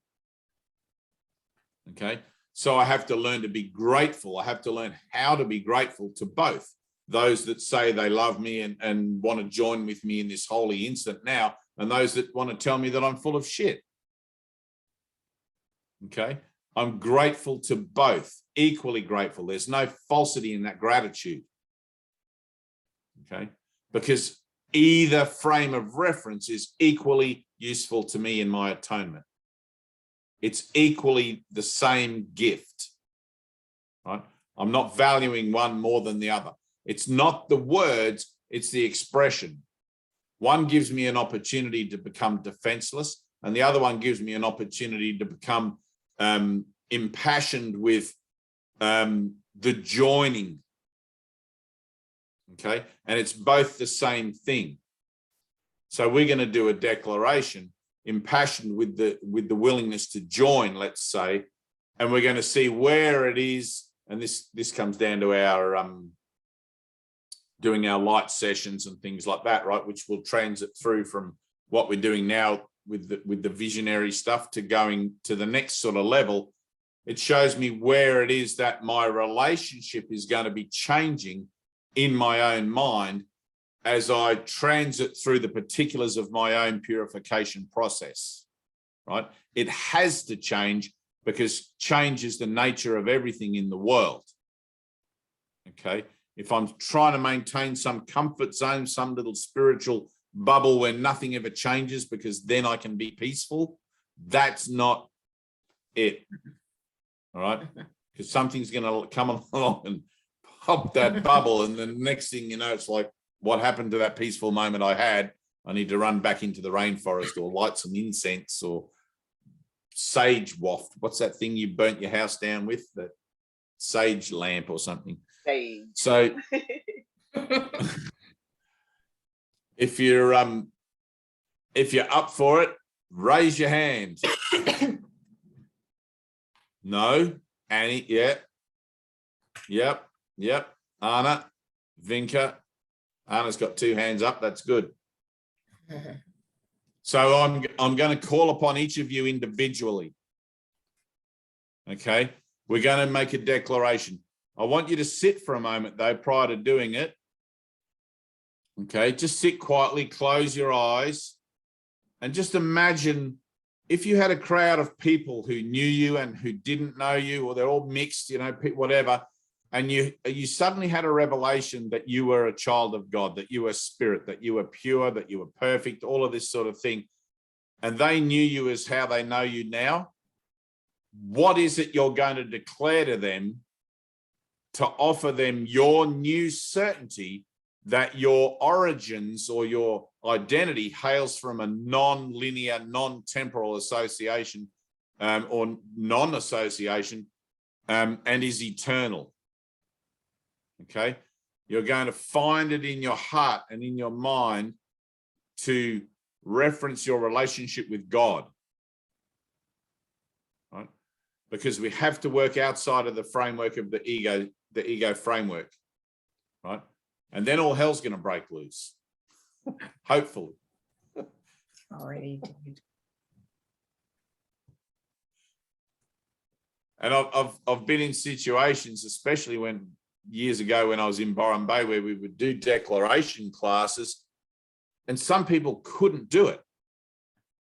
Okay? So I have to learn to be grateful. I have to learn how to be grateful to both. Those that say they love me and want to join with me in this holy instant now, and those that want to tell me that I'm full of shit. Okay? I'm grateful to both, equally grateful. There's no falsity in that gratitude. Okay? Because either frame of reference is equally useful to me in my atonement. It's equally the same gift, right? I'm not valuing one more than the other. It's not the words, it's the expression. One gives me an opportunity to become defenseless, and the other one gives me an opportunity to become impassioned with the joining. Okay, and it's both the same thing. So we're going to do a declaration, impassioned with the willingness to join, let's say, and we're going to see where it is. And this comes down to our doing our light sessions and things like that, right? Which will transit through from what we're doing now with the visionary stuff to going to the next sort of level. It shows me where it is that my relationship is going to be changing in my own mind as I transit through the particulars of my own purification process, right? It has to change because change is the nature of everything in the world, okay? If I'm trying to maintain some comfort zone, some little spiritual bubble where nothing ever changes because then I can be peaceful, that's not it, all right? Because something's going to come along and pop that bubble, and the next thing you know, it's like, what happened to that peaceful moment I had? I need to run back into the rainforest or light some incense or sage waft. What's that thing you burnt your house down with? That sage lamp or something. Sage. So if you're up for it, raise your hand. No, Annie, yeah. Yep. Anna, Vinka. Anna's got 2 hands up. That's good. So I'm going to call upon each of you individually. Okay, we're going to make a declaration. I want you to sit for a moment though prior to doing it. Okay, just sit quietly, close your eyes, and just imagine if you had a crowd of people who knew you and who didn't know you, or they're all mixed, you know, whatever, and you suddenly had a revelation that you were a child of God, that you were spirit, that you were pure, that you were perfect, all of this sort of thing, and they knew you as how they know you now. What is it you're going to declare to them to offer them your new certainty that your origins or your identity hails from a non-linear, non-temporal association or non-association and is eternal? Okay, you're going to find it in your heart and in your mind to reference your relationship with God, right? Because we have to work outside of the framework of the ego framework, right? And then all hell's going to break loose, hopefully. Already did. And I've been in situations, especially when years ago when I was in Byron Bay, where we would do declaration classes, and some people couldn't do it.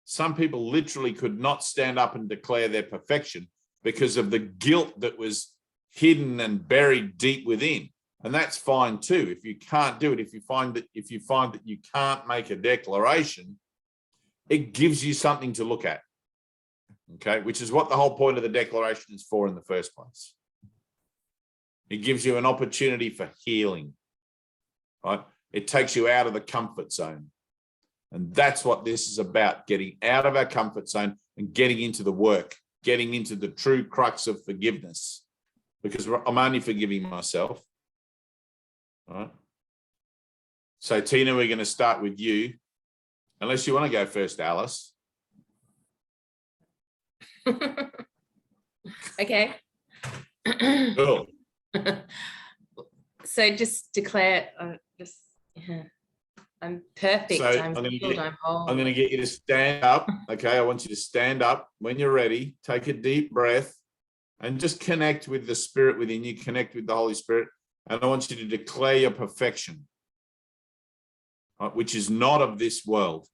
Some people literally could not stand up and declare their perfection because of the guilt that was hidden and buried deep within. And that's fine too. If you can't do it, if you find that you can't make a declaration, it gives you something to look at. Okay, which is what the whole point of the declaration is for in the first place. It gives you an opportunity for healing, right? It takes you out of the comfort zone. And that's what this is about, getting out of our comfort zone and getting into the work, getting into the true crux of forgiveness, because I'm only forgiving myself. All right. So Tina, we're going to start with you, unless you want to go first, Alice. Okay. Cool. So just declare, I'm perfect. So I'm healed. I'm whole. I'm going to get you to stand up. Okay, I want you to stand up. When you're ready, take a deep breath and just connect with the spirit within you, connect with the Holy Spirit. And I want you to declare your perfection, right, which is not of this world.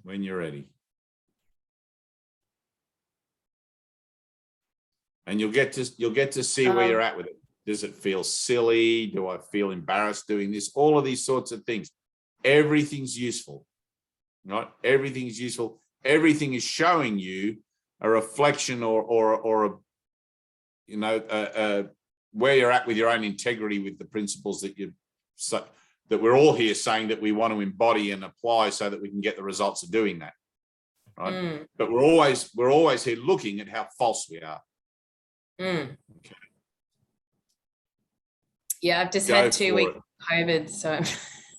When you're ready. And you'll get to see where you're at with it. Does it feel silly? Do I feel embarrassed doing this? All of these sorts of things. Everything's useful, right? Everything's useful. Everything is showing you a reflection or a, you know, where you're at with your own integrity, with the principles that that we're all here saying that we want to embody and apply so that we can get the results of doing that, right? But we're always here looking at how false we are. Okay. Yeah, I've just had 2 weeks of COVID, so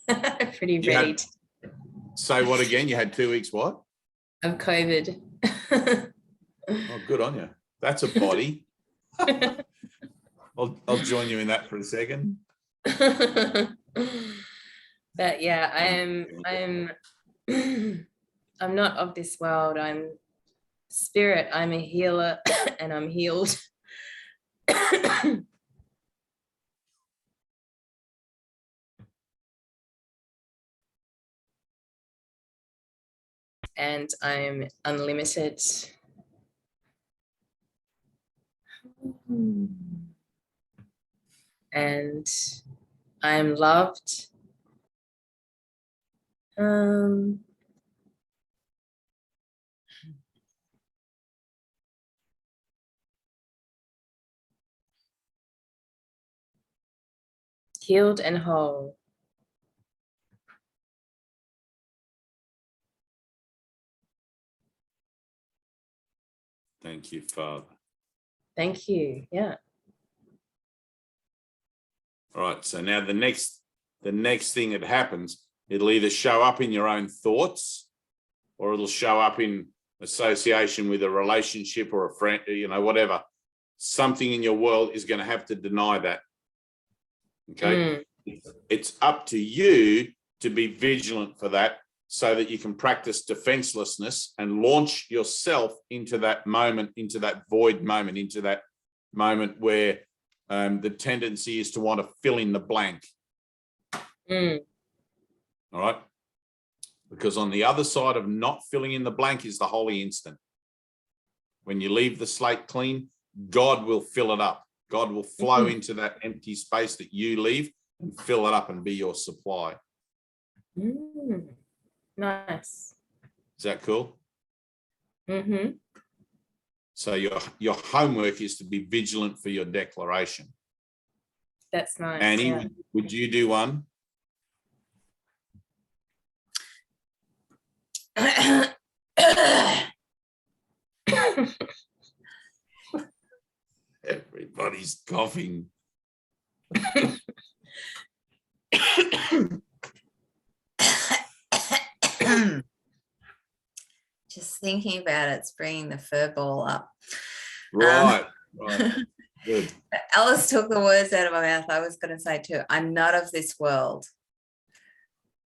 I'm pretty ready. Say what again? You had 2 weeks what? Of COVID. Oh, good on you. That's a body. I'll join you in that for a second. But yeah, I'm not of this world. I'm spirit. I'm a healer and I'm healed. And I'm unlimited. And I'm loved. Healed and whole. Thank you, Father. Thank you. Yeah. All right. So now the next thing that happens, it'll either show up in your own thoughts, or it'll show up in association with a relationship or a friend, you know, whatever. Something in your world is going to have to deny that. Okay. it's up to you to be vigilant for that, so that you can practice defenselessness and launch yourself into that moment, into that void moment, into that moment where the tendency is to want to fill in the blank. Mm. All right. Because on the other side of not filling in the blank is the holy instant. When you leave the slate clean, God will fill it up. God will flow into that empty space that you leave and fill it up and be your supply. Mm. Nice. Is that cool? Mm-hmm. So your homework is to be vigilant for your declaration. That's nice. Annie, yeah. would you do one? Everybody's coughing. Just thinking about it's bringing the fur ball up. Right. Right. Good. Alice took the words out of my mouth. I was going to say too, I'm not of this world.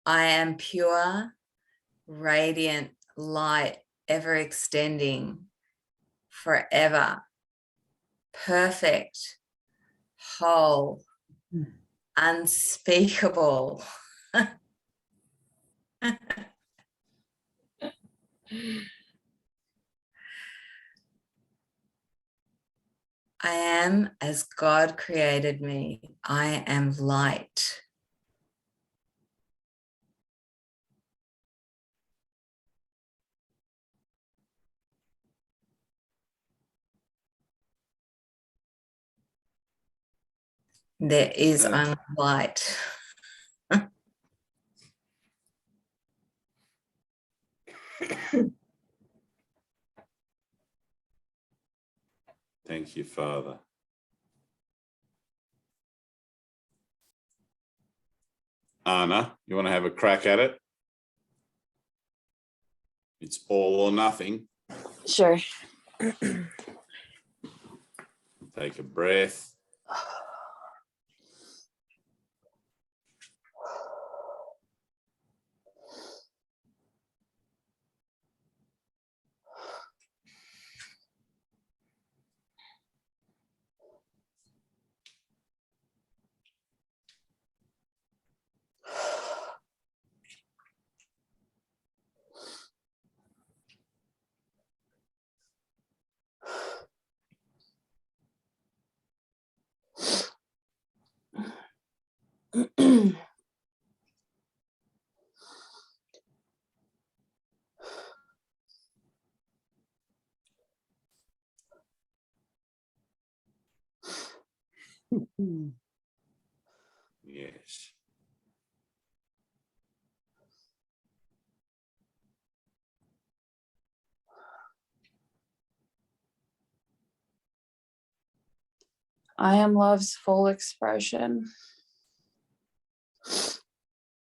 I am pure, radiant light, ever extending, forever, perfect, whole, unspeakable. I am as God created me. I am light. There is only light. Thank you, Father. Anna, you want to have a crack at it? It's all or nothing. Sure. Take a breath. Yes. I am love's full expression,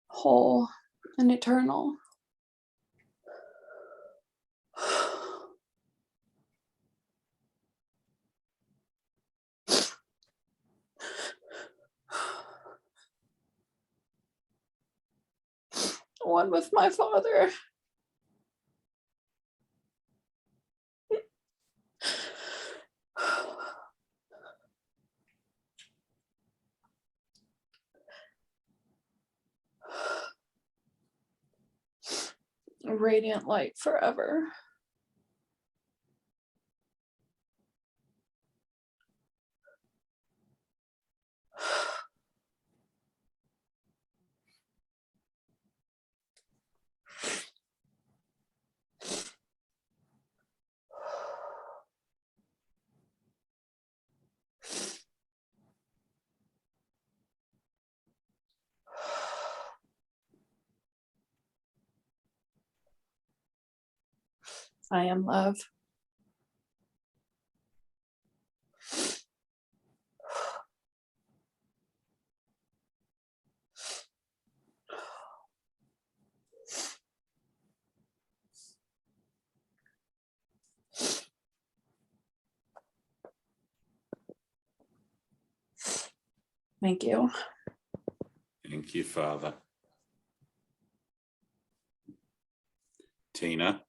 whole and eternal. One with my Father. Radiant light forever. I am love. Thank you. Thank you, Father. Tina.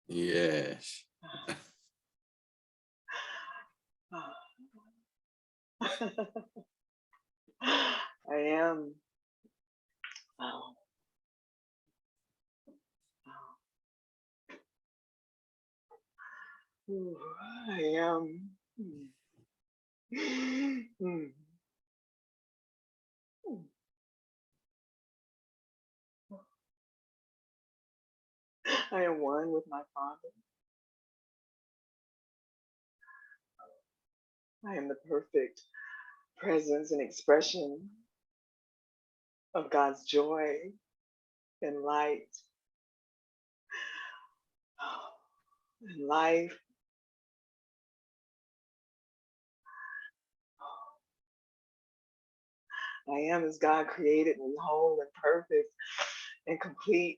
Yes. I am. Wow. Ooh, I am. I am one with my Father. I am the perfect presence and expression of God's joy and light and life. I am as God created me, whole and perfect and complete.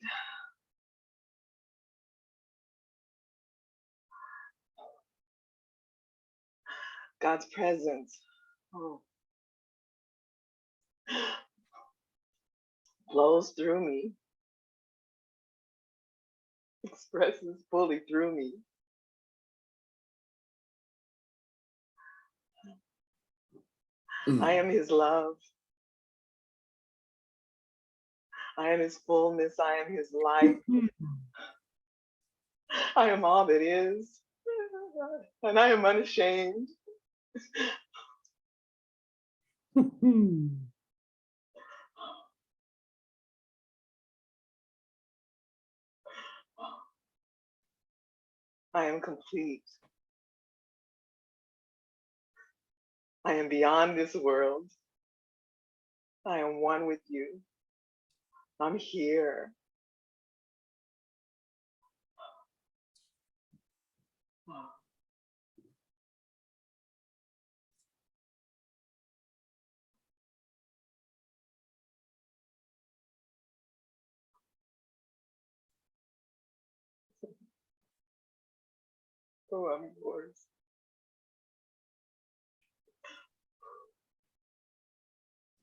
God's presence flows through me, expresses fully through me. I am His love. I am His fullness. I am His light. I am all that is. And I am unashamed. I am complete. I am beyond this world. I am one with you. I'm here. Oh, I'm yours.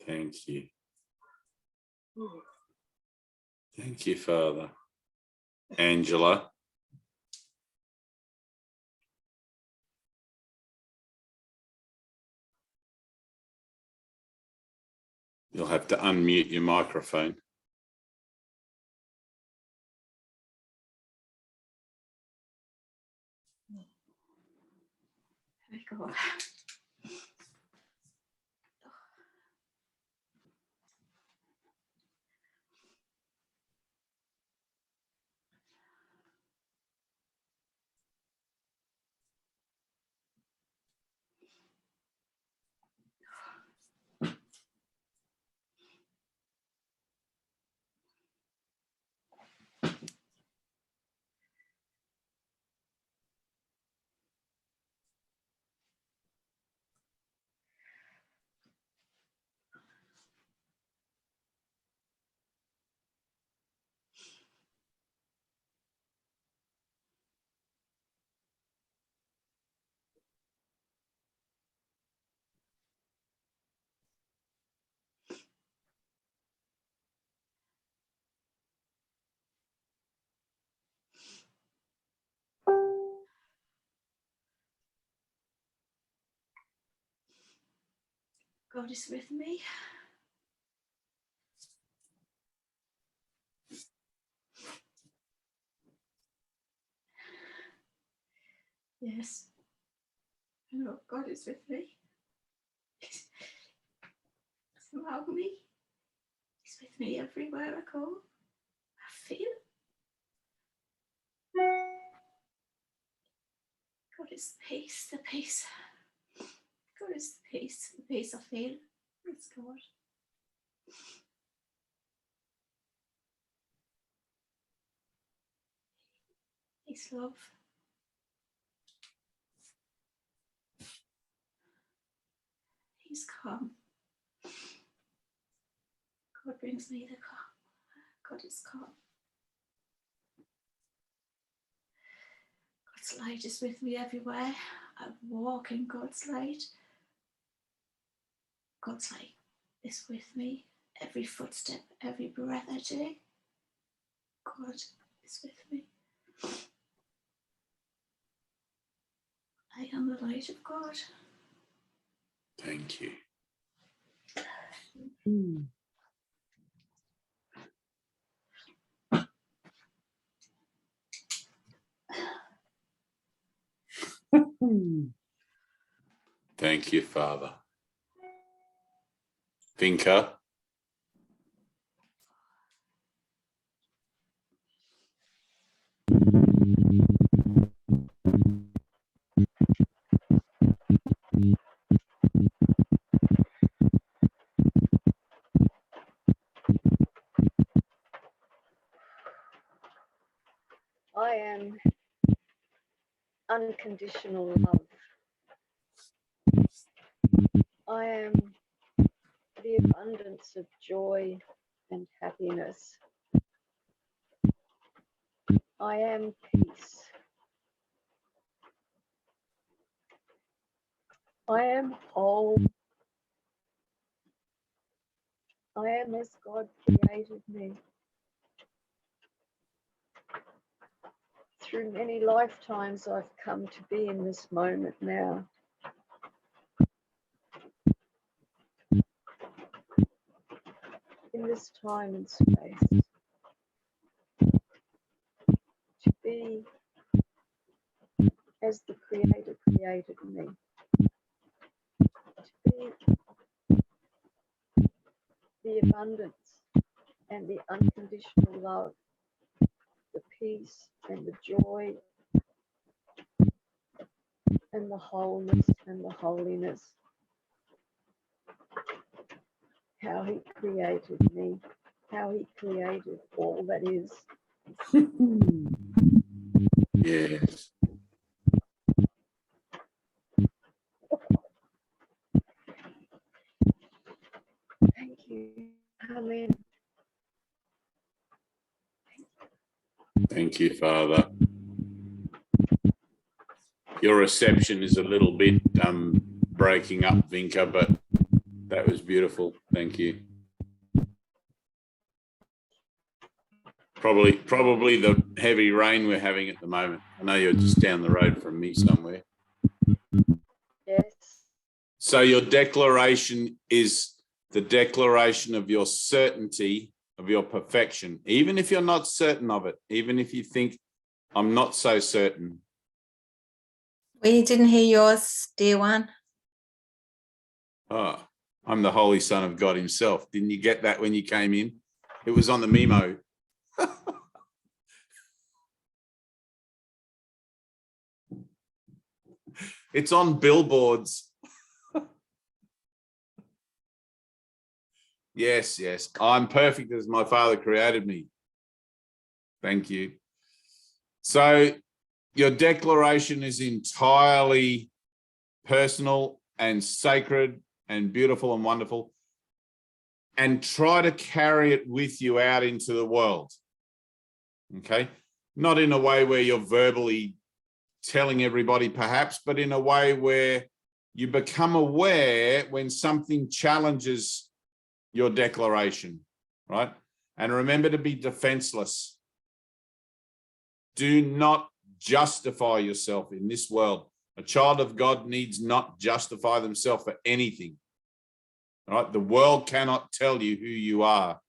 Thank you. Thank you, Father. Angela. You'll have to unmute your microphone. God. God is with me. Yes. I know God is with me. So help me. He's with me everywhere I go. I feel it. God is the peace, the peace. God is the peace I feel. It's God. He's love. He's calm. God brings me the calm. God is calm. God's light is with me everywhere. I walk in God's light. God's light is with me every footstep, every breath I take. God is with me. I am the light of God. Thank you. Thank you, Father. Vinka. I am unconditional love. I am the abundance of joy and happiness. I am peace. I am whole. I am as God created me. Through many lifetimes, I've come to be in this moment now. In this time and space. To be as the Creator created me. To be the abundance and the unconditional love, the peace and the joy and the wholeness and the holiness. How He created me, how He created all that is. Yes. Thank you. Amen. Thank you, Father. Your reception is a little bit breaking up, Vinka, but that was beautiful. Thank you. Probably the heavy rain we're having at the moment. I know you're just down the road from me somewhere. Yes. So your declaration is the declaration of your certainty of your perfection, even if you're not certain of it, even if you think, I'm not so certain. We didn't hear yours, dear one. Oh, I'm the Holy Son of God himself. Didn't you get that when you came in? It was on the memo. It's on billboards. Yes, yes. I'm perfect as my Father created me. Thank you. So your declaration is entirely personal and sacred and beautiful and wonderful. And try to carry it with you out into the world. Okay? Not in a way where you're verbally telling everybody perhaps, but in a way where you become aware when something challenges your declaration, right? And remember to be defenseless. Do not justify yourself in this world. A child of God needs not justify themselves for anything, right? The world cannot tell you who you are.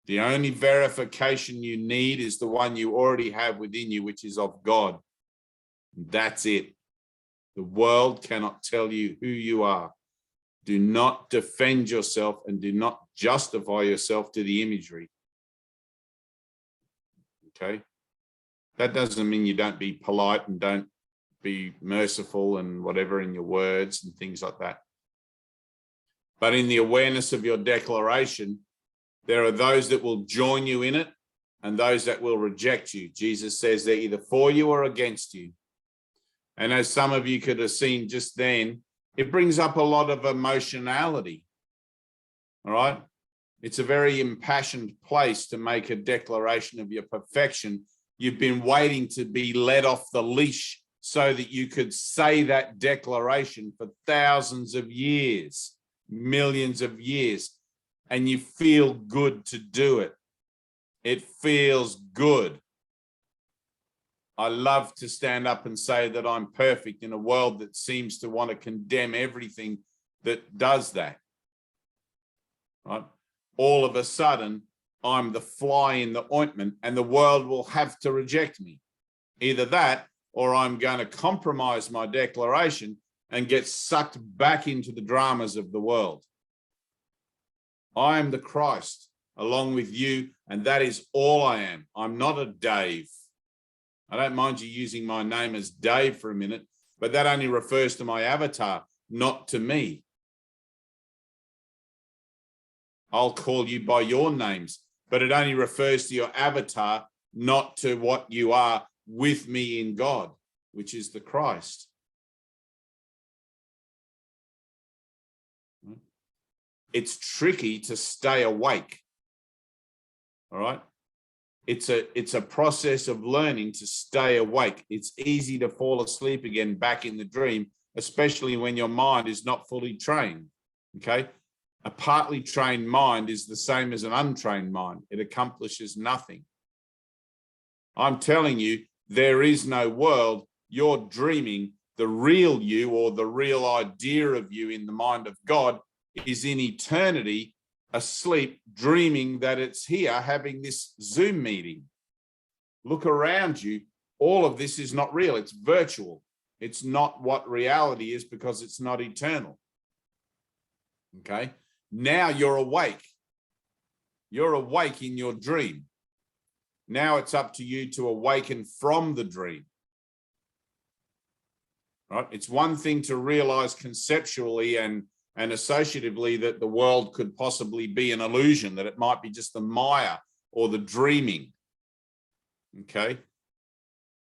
The only verification you need is the one you already have within you, which is of God. That's it. The world cannot tell you who you are. Do not defend yourself and do not justify yourself to the imagery. Okay? That doesn't mean you don't be polite and don't be merciful and whatever in your words and things like that. But in the awareness of your declaration, there are those that will join you in it and those that will reject you. Jesus says they're either for you or against you. And as some of you could have seen just then, it brings up a lot of emotionality. All right? It's a very impassioned place to make a declaration of your perfection. You've been waiting to be let off the leash so that you could say that declaration for thousands of years, millions of years, and you feel good to do it. It feels good. I love to stand up and say that I'm perfect in a world that seems to want to condemn everything that does that. Right? All of a sudden, I'm the fly in the ointment and the world will have to reject me. Either that, or I'm going to compromise my declaration and get sucked back into the dramas of the world. I am the Christ along with you, and that is all I am. I'm not a Dave. I don't mind you using my name as Dave for a minute, but that only refers to my avatar, not to me. I'll call you by your names, but it only refers to your avatar, not to what you are with me in God, which is the Christ. It's tricky to stay awake. All right. It's a process of learning to stay awake. It's easy to fall asleep again back in the dream, especially when your mind is not fully trained. Okay. A partly trained mind is the same as an untrained mind. It accomplishes nothing. I'm telling you, there is no world. You're dreaming. The real you, or the real idea of you in the mind of God, is in eternity, asleep, dreaming that it's here having this Zoom meeting. Look around you. All of this is not real. It's virtual. It's not what reality is because it's not eternal. Okay. Now you're awake. You're awake in your dream. Now it's up to you to awaken from the dream. Right? It's one thing to realize conceptually and associatively that the world could possibly be an illusion, that it might be just the Maya or the dreaming. Okay.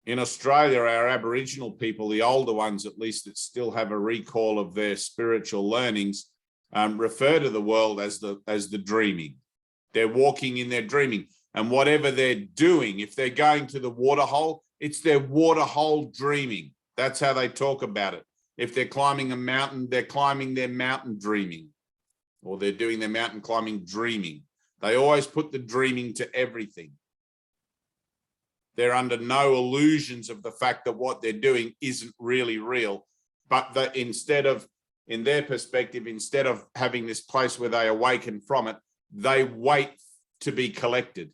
In Australia, our Aboriginal people, the older ones at least, that still have a recall of their spiritual learnings, refer to the world as the dreaming. They're walking in their dreaming, and whatever they're doing, if they're going to the waterhole, it's their waterhole dreaming. That's how they talk about it. If they're climbing a mountain, they're climbing their mountain dreaming, or they're doing their mountain climbing dreaming. They always put the dreaming to everything. They're under no illusions of the fact that what they're doing isn't really real, but that instead of, in their perspective, instead of having this place where they awaken from it, they wait to be collected.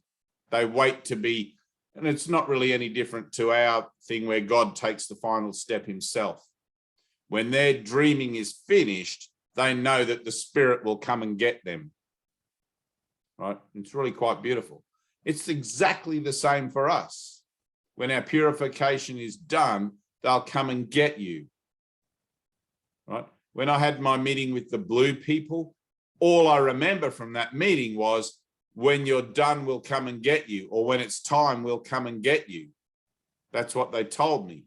They wait to be, and it's not really any different to our thing where God takes the final step himself. When their dreaming is finished, they know that the Spirit will come and get them. Right? It's really quite beautiful. It's exactly the same for us. When our purification is done, they'll come and get you. Right? When I had my meeting with the blue people, all I remember from that meeting was, when you're done, we'll come and get you, or when it's time, we'll come and get you. That's what they told me.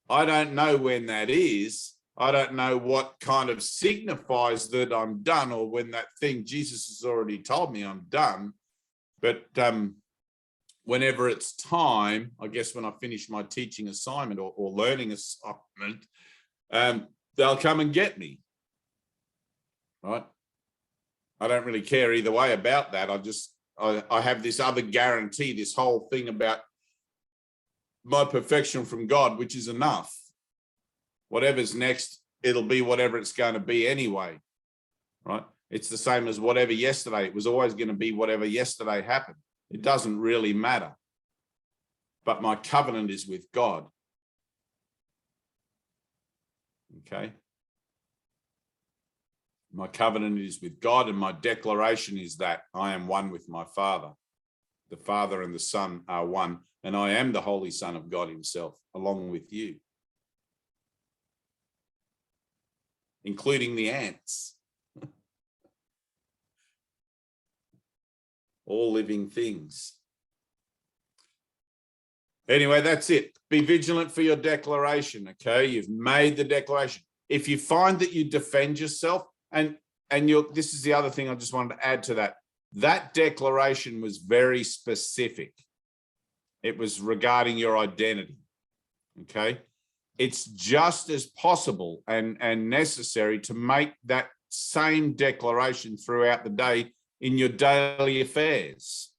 I don't know when that is. I don't know what kind of signifies that I'm done, or when that thing, Jesus has already told me I'm done. But whenever it's time, I guess when I finish my teaching assignment or learning assignment, they'll come and get me. Right? I don't really care either way about that. I have this other guarantee, this whole thing about my perfection from God, which is enough. Whatever's next, it'll be whatever it's going to be anyway, right? It's the same as whatever yesterday. It was always going to be whatever yesterday happened. It doesn't really matter. But my covenant is with God. Okay. My covenant is with God, and my declaration is that I am one with my Father. The Father and the Son are one, and I am the Holy Son of God himself, along with you, including the ants, all living things. Anyway, that's it. Be vigilant for your declaration, okay? You've made the declaration. If you find that you defend yourself, and this is the other thing I just wanted to add to that. That declaration was very specific. It was regarding your identity, okay? It's just as possible and necessary to make that same declaration throughout the day in your daily affairs,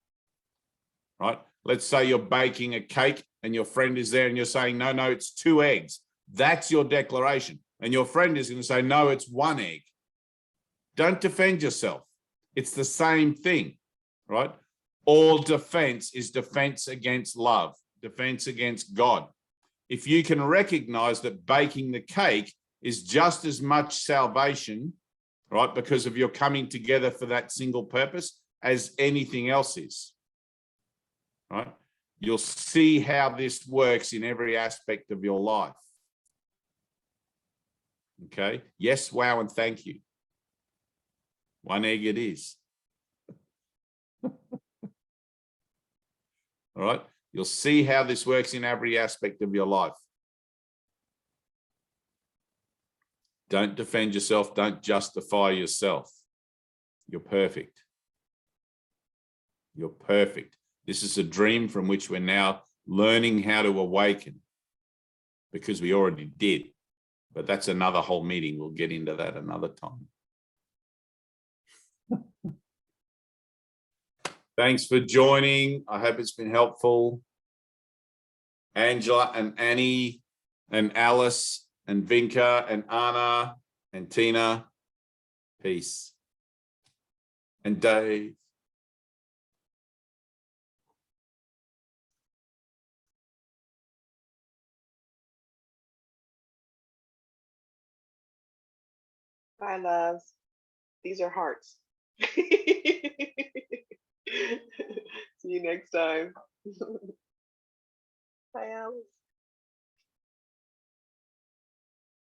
right? Let's say you're baking a cake and your friend is there and you're saying, no, it's 2 eggs. That's your declaration. And your friend is going to say, no, it's 1 egg. Don't defend yourself. It's the same thing, right? All defense is defense against love, defense against God. If you can recognize that baking the cake is just as much salvation, right, because of your coming together for that single purpose as anything else is, right? You'll see how this works in every aspect of your life. Okay? Yes, wow, and thank you. 1 egg it is. All right? You'll see how this works in every aspect of your life. Don't defend yourself. Don't justify yourself. You're perfect. You're perfect. This is a dream from which we're now learning how to awaken, because we already did. But that's another whole meeting. We'll get into that another time. Thanks for joining. I hope it's been helpful. Angela and Annie and Alice and Vinka and Anna and Tina, peace. And Dave. Bye, loves. These are hearts. See you next time. Bye, Alice.